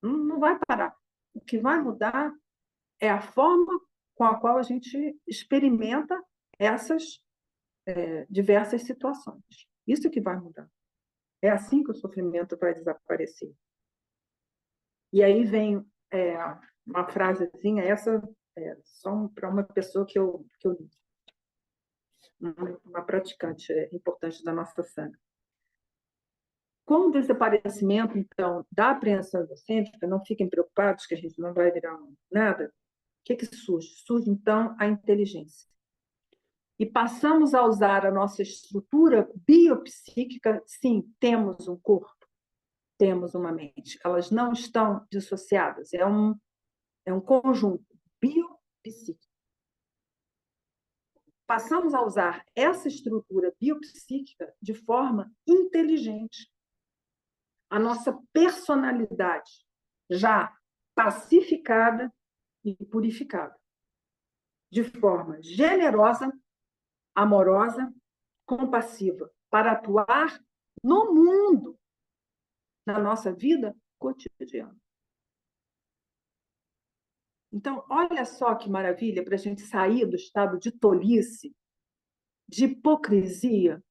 Não vai parar. O que vai mudar é a forma com a qual a gente experimenta essas diversas situações. Isso que vai mudar. É assim que o sofrimento vai desaparecer. E aí vem uma frasezinha, essa só para uma pessoa que eu uma praticante importante da nossa sanga. Com o desaparecimento, então, da apreensão egocêntrica, não fiquem preocupados que a gente não vai virar nada. O que surge? Surge, então, a inteligência. E passamos a usar a nossa estrutura biopsíquica. Sim, temos um corpo, temos uma mente. Elas não estão dissociadas. É um conjunto biopsíquico. Passamos a usar essa estrutura biopsíquica de forma inteligente. A nossa personalidade já pacificada, e purificada, de forma generosa, amorosa, compassiva, para atuar no mundo, na nossa vida cotidiana. Então, olha só que maravilha para a gente sair do estado de tolice, de hipocrisia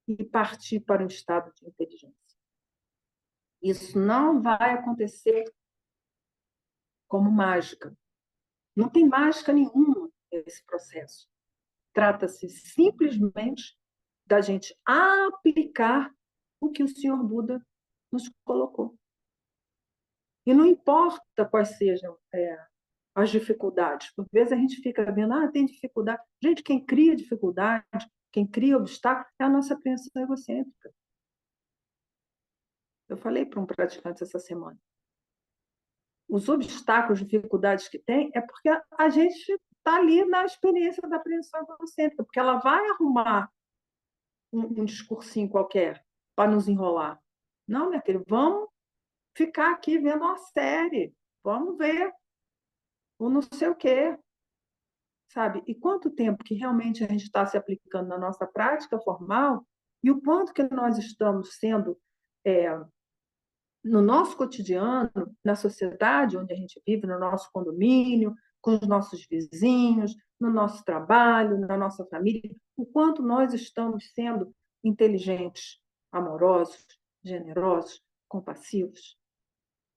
e partir para um estado de inteligência. Isso não vai acontecer como mágica. Não tem mágica nenhuma nesse processo. Trata-se simplesmente da gente aplicar o que o Senhor Buda nos colocou. E não importa quais sejam as dificuldades. Por vezes a gente fica vendo, tem dificuldade. Gente, quem cria dificuldade, quem cria obstáculo, é a nossa crença egocêntrica. Eu falei para um praticante essa semana. Os obstáculos, dificuldades que tem, é porque a gente está ali na experiência da apreensão egocêntrica, porque ela vai arrumar um discursinho qualquer para nos enrolar. Não, minha querida, vamos ficar aqui vendo uma série, vamos ver o não sei o quê, sabe? E quanto tempo que realmente a gente está se aplicando na nossa prática formal e o quanto que nós estamos sendo, no nosso cotidiano, na sociedade onde a gente vive, no nosso condomínio, com os nossos vizinhos, no nosso trabalho, na nossa família, o quanto nós estamos sendo inteligentes, amorosos, generosos, compassivos,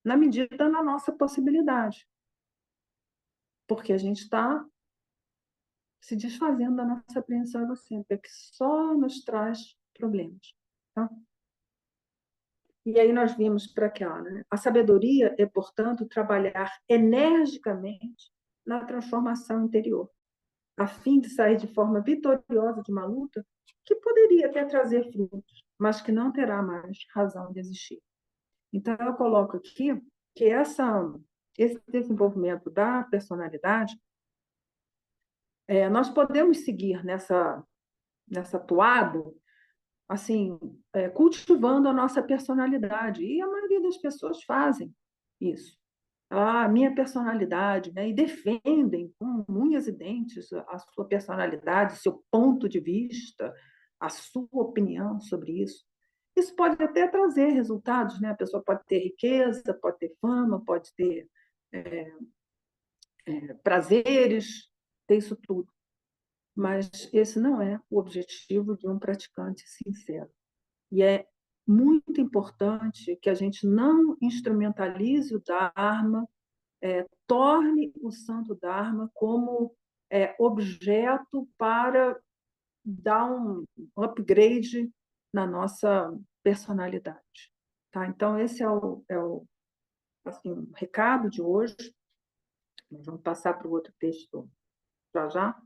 na medida da nossa possibilidade. Porque a gente está se desfazendo da nossa apreensão egocêntrica, que só nos traz problemas. Tá? E aí nós vimos para cá, né? A sabedoria é, portanto, trabalhar energicamente na transformação interior, a fim de sair de forma vitoriosa de uma luta que poderia até trazer frutos, mas que não terá mais razão de existir. Então, eu coloco aqui que esse desenvolvimento da personalidade, nós podemos seguir nessa toada, assim, cultivando a nossa personalidade. E a maioria das pessoas fazem isso. A minha personalidade, né? E defendem com unhas e dentes a sua personalidade, seu ponto de vista, a sua opinião sobre isso. Isso pode até trazer resultados, né? A pessoa pode ter riqueza, pode ter fama, pode ter prazeres, ter isso tudo. Mas esse não é o objetivo de um praticante sincero. E é muito importante que a gente não instrumentalize o Dharma, torne o Santo Dharma como objeto para dar um upgrade na nossa personalidade. Tá? Então, esse é o assim, o recado de hoje. Nós vamos passar para o outro texto já já.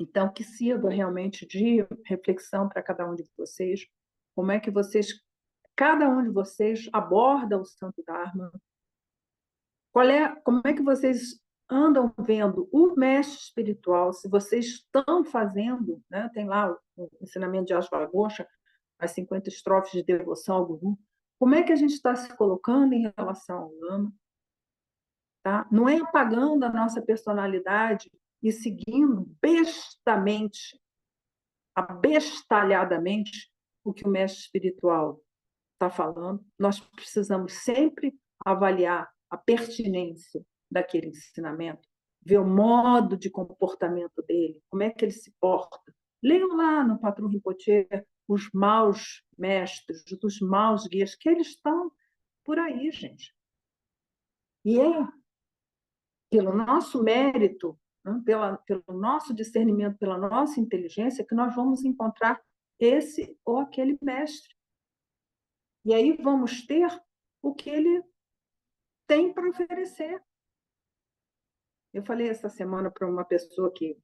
Então, que sirva realmente de reflexão para cada um de vocês, como é que cada um de vocês aborda o Santo Dharma, como é que vocês andam vendo o mestre espiritual, se vocês estão fazendo, né? Tem lá o ensinamento de Ashwagosha, as 50 estrofes de devoção ao Guru, como é que a gente está se colocando em relação ao Lama? Tá? Não é apagando a nossa personalidade e seguindo bestamente, abestalhadamente, o que o mestre espiritual está falando. Nós precisamos sempre avaliar a pertinência daquele ensinamento, ver o modo de comportamento dele, como é que ele se porta. Leiam lá no Patrão Rinpoche os maus mestres, os maus guias, que eles estão por aí, gente. E é pelo nosso mérito, né, pelo nosso discernimento, pela nossa inteligência, que nós vamos encontrar esse ou aquele mestre. E aí vamos ter o que ele tem para oferecer. Eu falei essa semana para uma pessoa que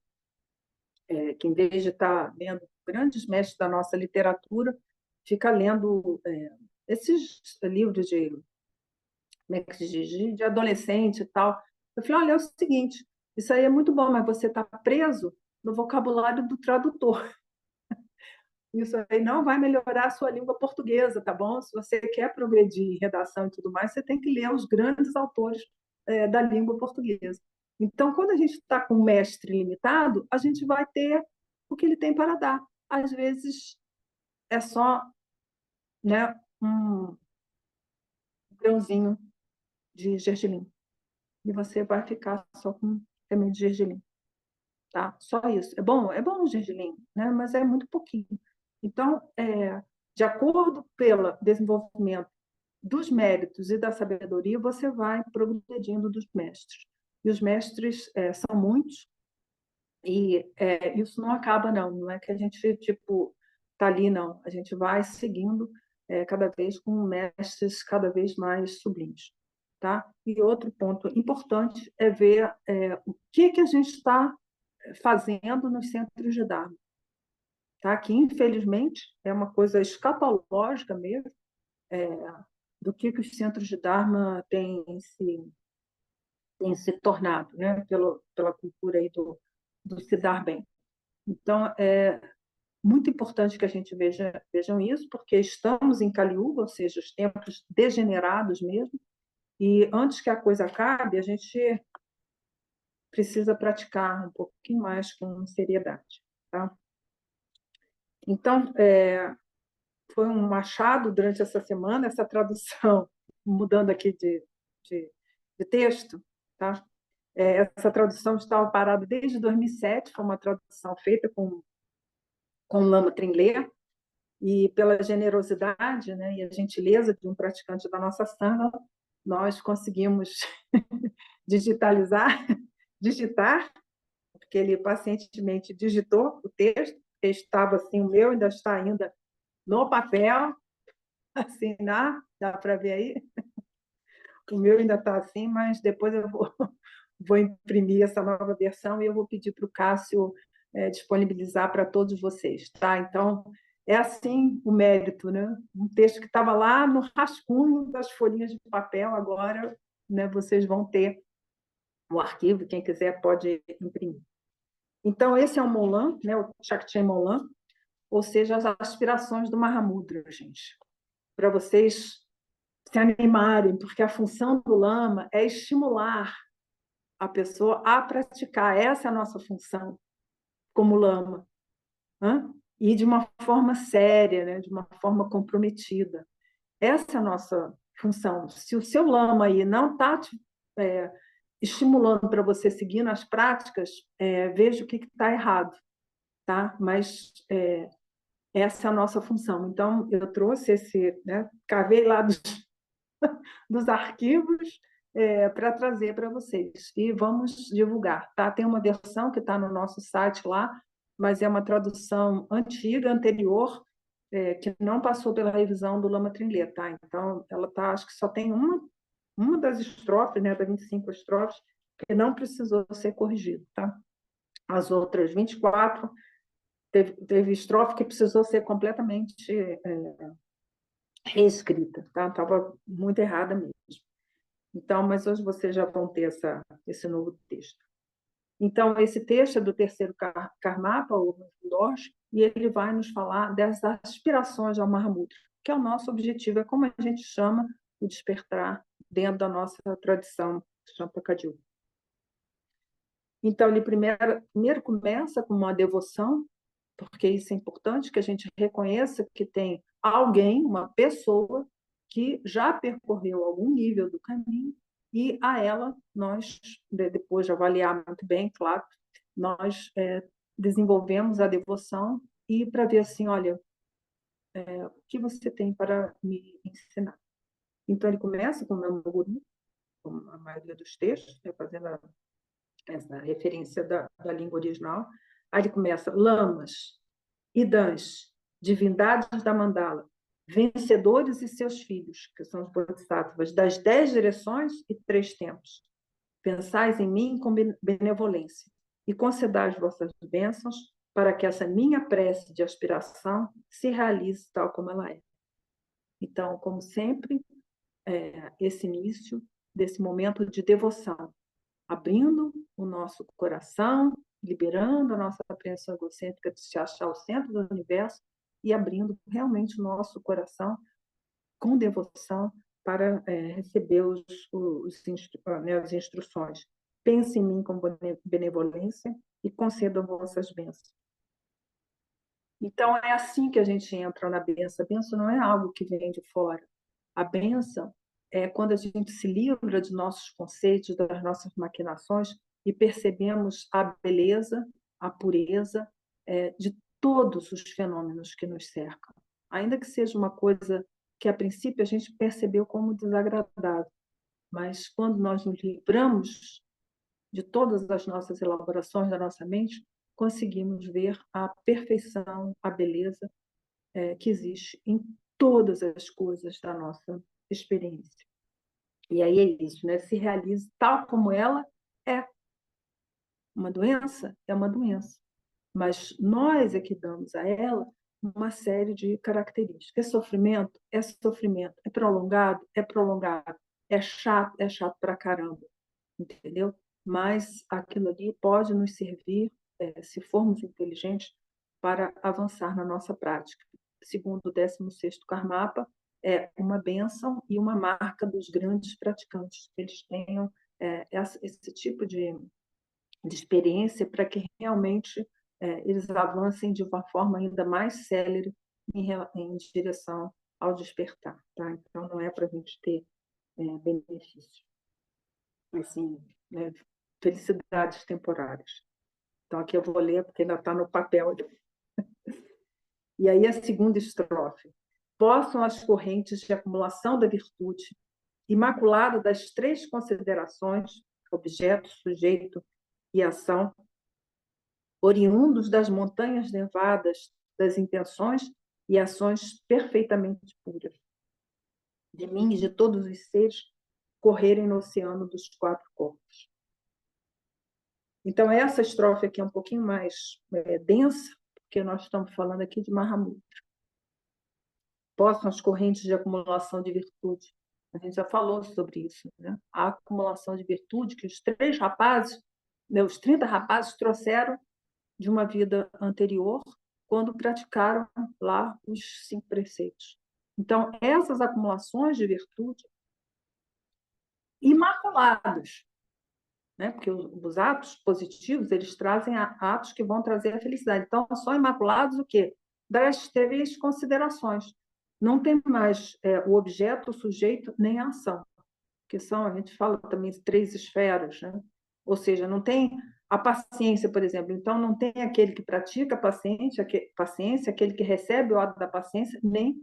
em vez de estar lendo grandes mestres da nossa literatura, fica lendo esses livros como é que se diz, de adolescente e tal. Eu falei, olha, é o seguinte, isso aí é muito bom, mas você está preso no vocabulário do tradutor. Isso aí não vai melhorar a sua língua portuguesa, tá bom? Se você quer progredir em redação e tudo mais, você tem que ler os grandes autores da língua portuguesa. Então, quando a gente está com um mestre limitado, a gente vai ter o que ele tem para dar. Às vezes, é só, né, um grãozinho de gergelim. E você vai ficar só com semente de gergelim. Tá? Só isso. É bom o gergelim, né? Mas é muito pouquinho. Então, de acordo pelo desenvolvimento dos méritos e da sabedoria, você vai progredindo dos mestres. E os mestres são muitos, e isso não acaba, não. Não é que a gente, tipo, está ali, não. A gente vai seguindo cada vez com mestres cada vez mais sublimes. Tá? E outro ponto importante é ver o que a gente está fazendo nos centros de Dharma. Tá? Que, infelizmente, é uma coisa escatológica mesmo, do que os centros de Dharma têm se tornado, né? Pela cultura aí do se dar bem. Então, é muito importante que a gente vejam isso, porque estamos em Kali Yuga, ou seja, os tempos degenerados mesmo, e antes que a coisa acabe, a gente precisa praticar um pouquinho mais com seriedade. Tá? Então, foi um achado durante essa semana, essa tradução, mudando aqui de texto, tá? Essa tradução estava parada desde 2007, foi uma tradução feita com Lama Trinley, e pela generosidade, né, e a gentileza de um praticante da nossa sangha, nós conseguimos digitar, porque ele pacientemente digitou o texto, estava assim, o meu ainda está ainda no papel, assim, dá para ver aí? O meu ainda está assim, mas depois eu vou imprimir essa nova versão e eu vou pedir para o Cássio disponibilizar para todos vocês. Tá? Então, é assim o mérito, né? Um texto que estava lá no rascunho das folhinhas de papel, agora, né, vocês vão ter o arquivo, quem quiser pode imprimir. Então, esse é o Molan, né, o Shakti Molan, ou seja, as aspirações do Mahamudra, gente, para vocês se animarem, porque a função do Lama é estimular a pessoa a praticar. Essa é a nossa função como Lama. Né? E de uma forma séria, né? De uma forma comprometida. Essa é a nossa função. Se o seu Lama aí não está estimulando para você seguir nas práticas, veja o que está errado. Tá? Mas essa é a nossa função. Então, eu trouxe esse, né? Cavei lá dos arquivos para trazer para vocês. E vamos divulgar. Tá? Tem uma versão que está no nosso site lá, mas é uma tradução antiga, anterior, que não passou pela revisão do Lama Trinley. Tá? Então, ela tá, acho que só tem uma das estrofes, né, das 25 estrofes, que não precisou ser corrigida. Tá? As outras 24, teve estrofe que precisou ser completamente reescrita. Tá? Estava muito errada mesmo. Então, mas hoje vocês já vão ter esse novo texto. Então, esse texto é do terceiro Karmapa, o Dorje, e ele vai nos falar das aspirações ao Mahamudra, que é o nosso objetivo, é como a gente chama o despertar dentro da nossa tradição Champakadil. Então, ele primeiro começa com uma devoção, porque isso é importante, que a gente reconheça que tem alguém, uma pessoa, que já percorreu algum nível do caminho, e a ela nós, depois de avaliar muito bem, claro, nós desenvolvemos a devoção e para ver assim, olha, o que você tem para me ensinar. Então ele começa com o meu guru, como a maioria dos textos, fazendo essa referência da língua original. Aí ele começa, lamas, idãs, divindades da mandala, vencedores e seus filhos, que são os bodhisattvas, das 10 direções e 3 tempos. Pensais em mim com benevolência e concedai as vossas bênçãos para que essa minha prece de aspiração se realize tal como ela é. Então, como sempre, esse início desse momento de devoção, abrindo o nosso coração, liberando a nossa apreensão egocêntrica de se achar o centro do universo e abrindo realmente o nosso coração com devoção para receber as instruções. Pense em mim com benevolência e conceda vossas bênçãos. Então, é assim que a gente entra na bênção. A bênção não é algo que vem de fora. A bênção é quando a gente se livra de nossos conceitos, das nossas maquinações e percebemos a beleza, a pureza de todos os fenômenos que nos cercam. Ainda que seja uma coisa que, a princípio, a gente percebeu como desagradável, mas quando nós nos livramos de todas as nossas elaborações da nossa mente, conseguimos ver a perfeição, a beleza que existe em todas as coisas da nossa experiência. E aí é isso, né? Se realiza tal como ela é. Uma doença é uma doença, mas nós é que damos a ela uma série de características. é sofrimento, é prolongado, é chato pra caramba, entendeu? Mas aquilo ali pode nos servir, se formos inteligentes, para avançar na nossa prática. Segundo o 16º Karmapa, é uma bênção e uma marca dos grandes praticantes, que eles tenham esse tipo de experiência para que realmente eles avancem de uma forma ainda mais célere em direção ao despertar. Tá? Então, não é para a gente ter benefício, assim, né? Felicidades temporárias. Então, aqui eu vou ler, porque ainda está no papel. E aí, a segunda estrofe. Possam as correntes de acumulação da virtude, imaculada das três considerações, objeto, sujeito e ação, oriundos das montanhas nevadas, das intenções e ações perfeitamente puras, de mim e de todos os seres, correrem no oceano dos quatro corpos. Então, essa estrofe aqui é um pouquinho mais densa, porque nós estamos falando aqui de Mahamudra. Possam as correntes de acumulação de virtude. A gente já falou sobre isso, né? A acumulação de virtude que os 30 rapazes trouxeram de uma vida anterior, quando praticaram lá os 5 preceitos. Então, essas acumulações de virtude imaculados, né? Porque os atos positivos, eles trazem atos que vão trazer a felicidade. Então, são imaculados o quê? Das 3 considerações. Não tem mais o objeto, o sujeito, nem a ação, que são, a gente fala também, 3 esferas, né? Ou seja, não tem a paciência, por exemplo. Então, não tem aquele que pratica a paciência, aquele que recebe o ato da paciência, nem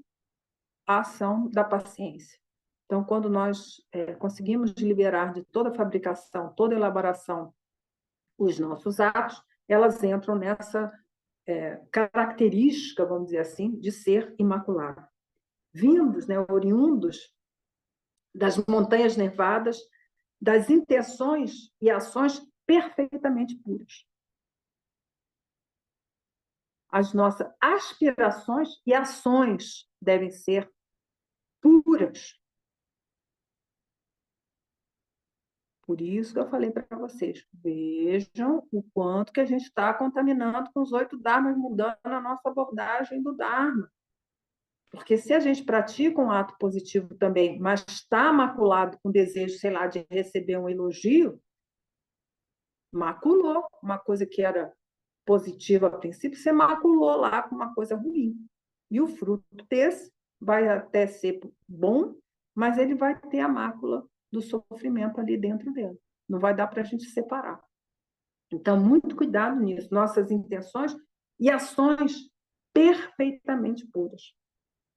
a ação da paciência. Então, quando nós conseguimos liberar de toda fabricação, toda elaboração, os nossos atos, elas entram nessa característica, vamos dizer assim, de ser imaculado. Vindos, né, oriundos das montanhas nevadas, das intenções e ações perfeitamente puras. As nossas aspirações e ações devem ser puras. Por isso que eu falei para vocês, vejam o quanto que a gente está contaminando com os 8 dharmas, mudando a nossa abordagem do dharma. Porque se a gente pratica um ato positivo também, mas está maculado com desejo, sei lá, de receber um elogio, maculou uma coisa que era positiva a princípio, você maculou lá com uma coisa ruim. E o fruto desse vai até ser bom, mas ele vai ter a mácula do sofrimento ali dentro dele. Não vai dar para a gente separar. Então, muito cuidado nisso. Nossas intenções e ações perfeitamente puras.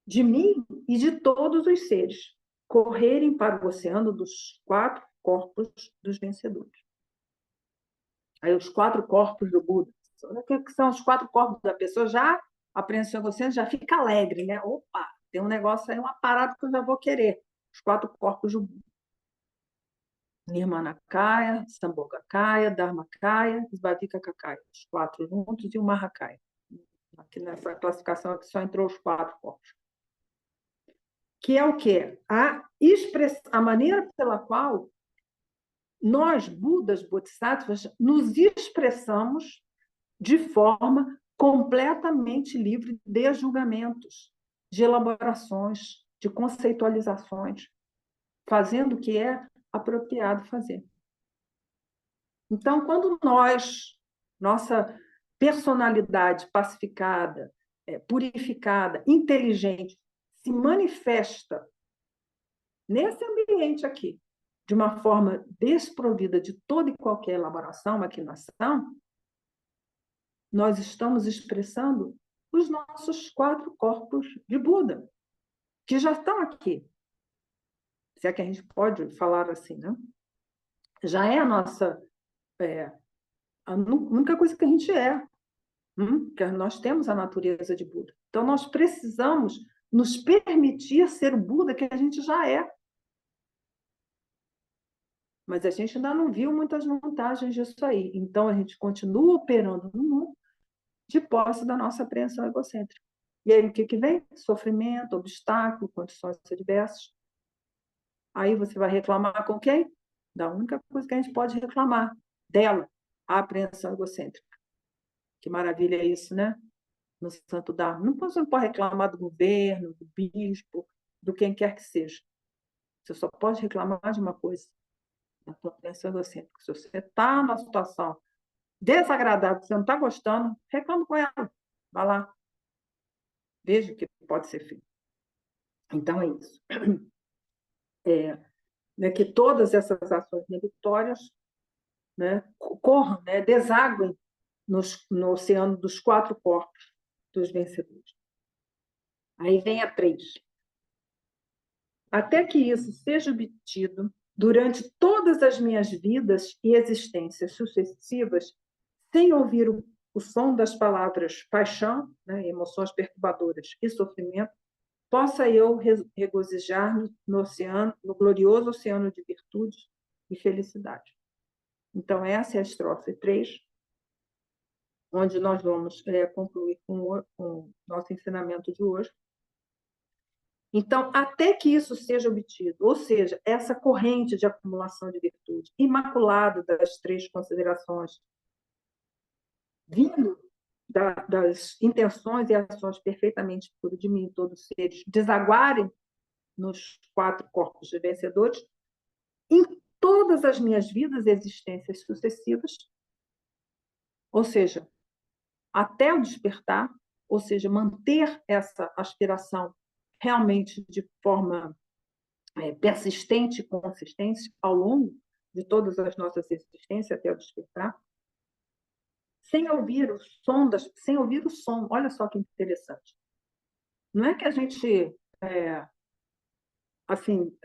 De mim e de todos os seres, correrem para o oceano dos 4 corpos dos vencedores. Aí, os 4 corpos do Buda. O que são os 4 corpos da pessoa? Já a apreensão consciente já fica alegre, né? Opa, tem um negócio aí, uma parada que eu já vou querer. Os 4 corpos do Buda. Nirmanakaya, Sambhogakaya, Dharmakaya, Svadhyakaya. Os 4 juntos e o Mahakaya. Aqui nessa classificação aqui só entrou os 4 corpos. Que é o quê? A maneira pela qual nós, Budas, Bodhisattvas, nos expressamos de forma completamente livre de julgamentos, de elaborações, de conceitualizações. fazendo o que é apropriado fazer. Então, quando nossa personalidade pacificada, purificada, inteligente, se manifesta nesse ambiente aqui, de uma forma desprovida de toda e qualquer elaboração, maquinação, nós estamos expressando os nossos 4 corpos de Buda, que já estão aqui. Se é que a gente pode falar assim, né? Já é a única coisa que a gente é, que nós temos a natureza de Buda. Então, nós precisamos nos permitir ser o Buda que a gente já é. Mas a gente ainda não viu muitas vantagens disso aí. Então, a gente continua operando no mundo de posse da nossa apreensão egocêntrica. E aí, o que vem? Sofrimento, obstáculo, condições adversas. Aí você vai reclamar com quem? Da única coisa que a gente pode reclamar, dela, a apreensão egocêntrica. Que maravilha é isso, né? No Santo Dharma. Você não pode reclamar do governo, do bispo, do quem quer que seja. Você só pode reclamar de uma coisa, da sua apreensão egocêntrica. Se você está numa situação desagradável, que você não está gostando, reclama com ela. Vai lá. Veja o que pode ser feito. Então, é isso. Que todas essas ações inibitórias, né, corram, né, desaguem no oceano dos 4 corpos dos vencedores. Aí vem a 3. Até que isso seja obtido durante todas as minhas vidas e existências sucessivas, sem ouvir o som das palavras paixão, né, emoções perturbadoras e sofrimento, possa eu regozijar-me no oceano, no glorioso oceano de virtudes e felicidade. Então, essa é a estrofe 3, onde nós vamos concluir com o nosso ensinamento de hoje. Então, até que isso seja obtido, ou seja, essa corrente de acumulação de virtude, imaculada das 3 considerações, vindo das intenções e ações perfeitamente puras de mim e todos os seres, desaguarem nos 4 corpos de vencedores, em todas as minhas vidas e existências sucessivas, ou seja, até o despertar, ou seja, manter essa aspiração realmente de forma persistente e consistente ao longo de todas as nossas existências até o despertar, sem ouvir o som, olha só que interessante. Não é que a gente, assim,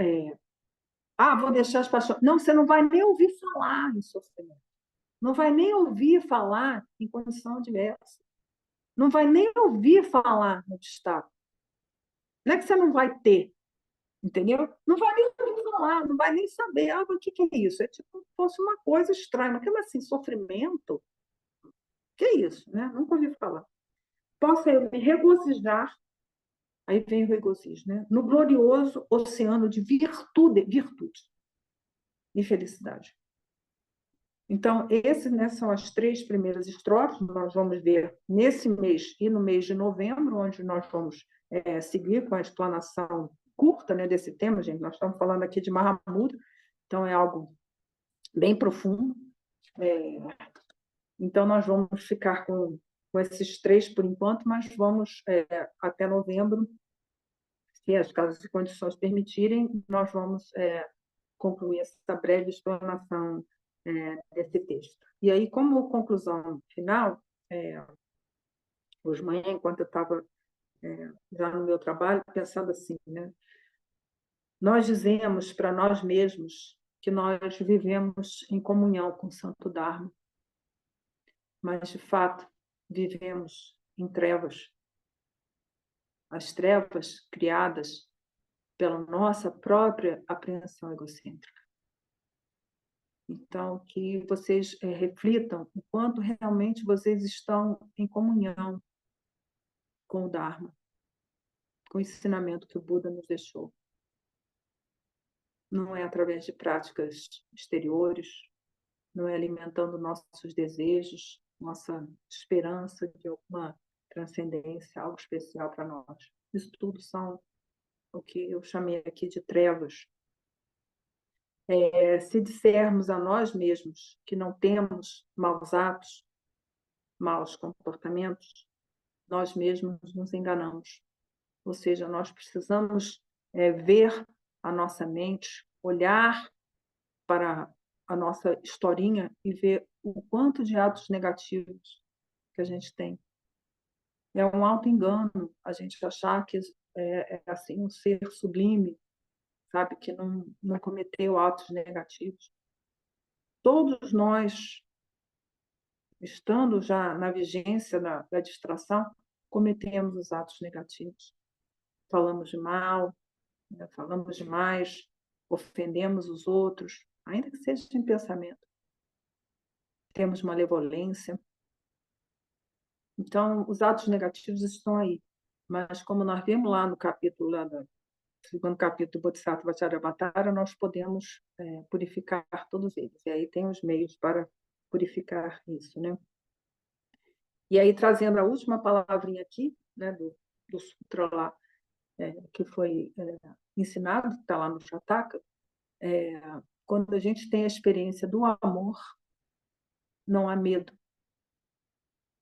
vou deixar as paixões. Não, você não vai nem ouvir falar em sofrimento. Não vai nem ouvir falar em condição adversa. Não vai nem ouvir falar no obstáculo. Não é que você não vai ter, entendeu? Não vai nem ouvir falar, não vai nem saber. O que é isso? É tipo como se fosse uma coisa estranha. Mas, como assim, sofrimento? Que é isso, né? Nunca ouvi falar. Possa eu me regozijar, aí vem o regozijo, né? No glorioso oceano de virtude e felicidade. Então, são as 3 primeiras estrofes, nós vamos ver nesse mês e no mês de novembro, onde nós vamos seguir com a explanação curta, né, desse tema, gente. Nós estamos falando aqui de Mahamudra, então é algo bem profundo. Então, nós vamos ficar com esses 3 por enquanto, mas vamos, até novembro, se as casas e condições permitirem, nós vamos concluir essa breve explanação desse texto. E aí, como conclusão final, hoje de manhã, enquanto eu estava já no meu trabalho, pensando assim, né? Nós dizemos para nós mesmos que nós vivemos em comunhão com o Santo Dharma, mas, de fato, vivemos em trevas. As trevas criadas pela nossa própria apreensão egocêntrica. Então, que vocês reflitam o quanto realmente vocês estão em comunhão com o Dharma, com o ensinamento que o Buda nos deixou. Não é através de práticas exteriores, não é alimentando nossos desejos, nossa esperança de alguma transcendência, algo especial para nós. Isso tudo são o que eu chamei aqui de trevas, Se dissermos a nós mesmos que não temos maus atos, maus comportamentos, nós mesmos nos enganamos. Ou seja, nós precisamos ver a nossa mente, olhar para a nossa historinha e ver o quanto de atos negativos que a gente tem. É um auto-engano a gente achar que é assim um ser sublime, sabe, que não cometeu atos negativos. Todos nós, estando já na vigência da distração, cometemos os atos negativos. Falamos de mal, né? Falamos demais, ofendemos os outros, ainda que seja em pensamento. Temos malevolência. Então, os atos negativos estão aí. Mas, como nós vimos lá no capítulo, lá do segundo capítulo do Bodhisattva Charyavatara, nós podemos purificar todos eles. E aí tem os meios para purificar isso, né? E aí, trazendo a última palavrinha aqui, né, do sutra lá, que foi ensinado, está lá no Jataka, quando a gente tem a experiência do amor, não há medo.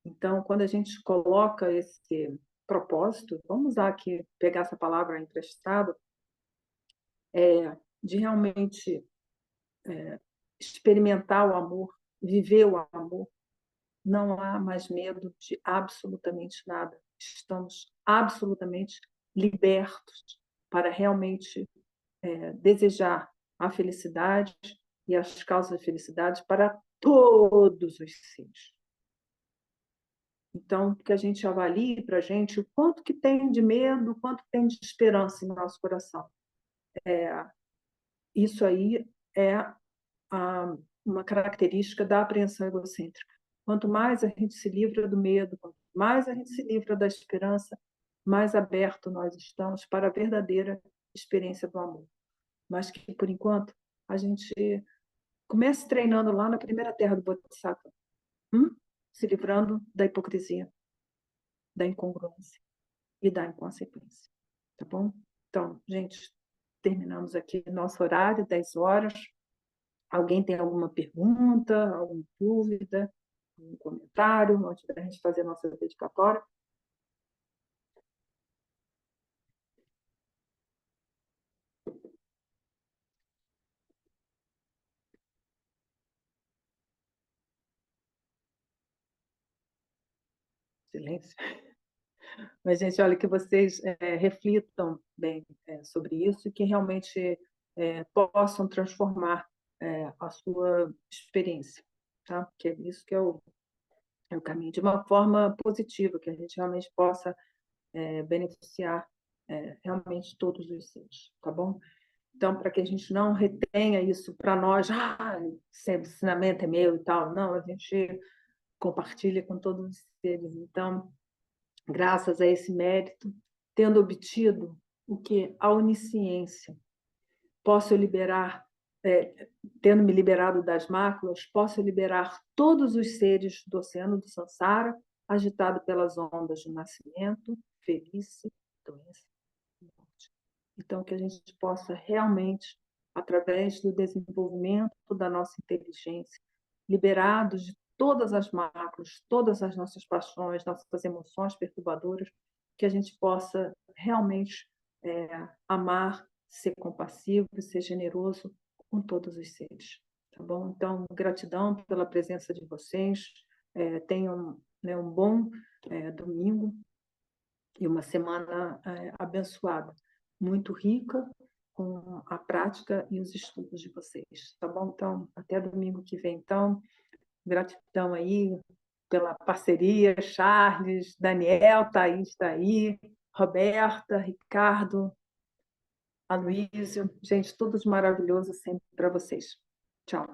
Então, quando a gente coloca esse propósito, vamos usar aqui, pegar essa palavra emprestada, de realmente experimentar o amor, viver o amor, não há mais medo de absolutamente nada. Estamos absolutamente libertos para realmente desejar a felicidade e as causas da felicidade para todos os seres. Então, que a gente avalie para a gente o quanto que tem de medo, o quanto tem de esperança em nosso coração. Isso aí é uma característica da apreensão egocêntrica. Quanto mais a gente se livra do medo, quanto mais a gente se livra da esperança, mais aberto nós estamos para a verdadeira experiência do amor. Mas que, por enquanto, a gente comece treinando lá na primeira terra do Bodhisattva, se livrando da hipocrisia, da incongruência e da inconsequência. Tá bom? Então, gente, terminamos aqui nosso horário, 10 horas. Alguém tem alguma pergunta, alguma dúvida, um comentário, antes da gente fazer a nossa dedicatória? Silêncio. Mas, gente, olha, que vocês reflitam bem sobre isso e que realmente possam transformar a sua experiência, tá? Porque é isso que é o caminho, de uma forma positiva, que a gente realmente possa beneficiar realmente todos os seres, tá bom? Então, para que a gente não retenha isso para nós, esse ensinamento é meu e tal, não, a gente compartilha com todos os seres. Então, graças a esse mérito, tendo obtido o que? A onisciência, posso liberar, tendo me liberado das máculas, posso liberar todos os seres do oceano do Sansara, agitado pelas ondas do nascimento, velhice, doença e morte. Então, que a gente possa realmente, através do desenvolvimento da nossa inteligência, liberados de todas as máculas, todas as nossas paixões, nossas emoções perturbadoras, que a gente possa realmente amar, ser compassivo, ser generoso com todos os seres. Tá bom? Então, gratidão pela presença de vocês. Tenham um bom domingo e uma semana abençoada, muito rica com a prática e os estudos de vocês. Tá bom? Então, até domingo que vem. Então, gratidão aí pela parceria, Charles, Daniel, Thaís está aí, Roberta, Ricardo, Aloísio. Gente, tudo de maravilhoso sempre para vocês. Tchau.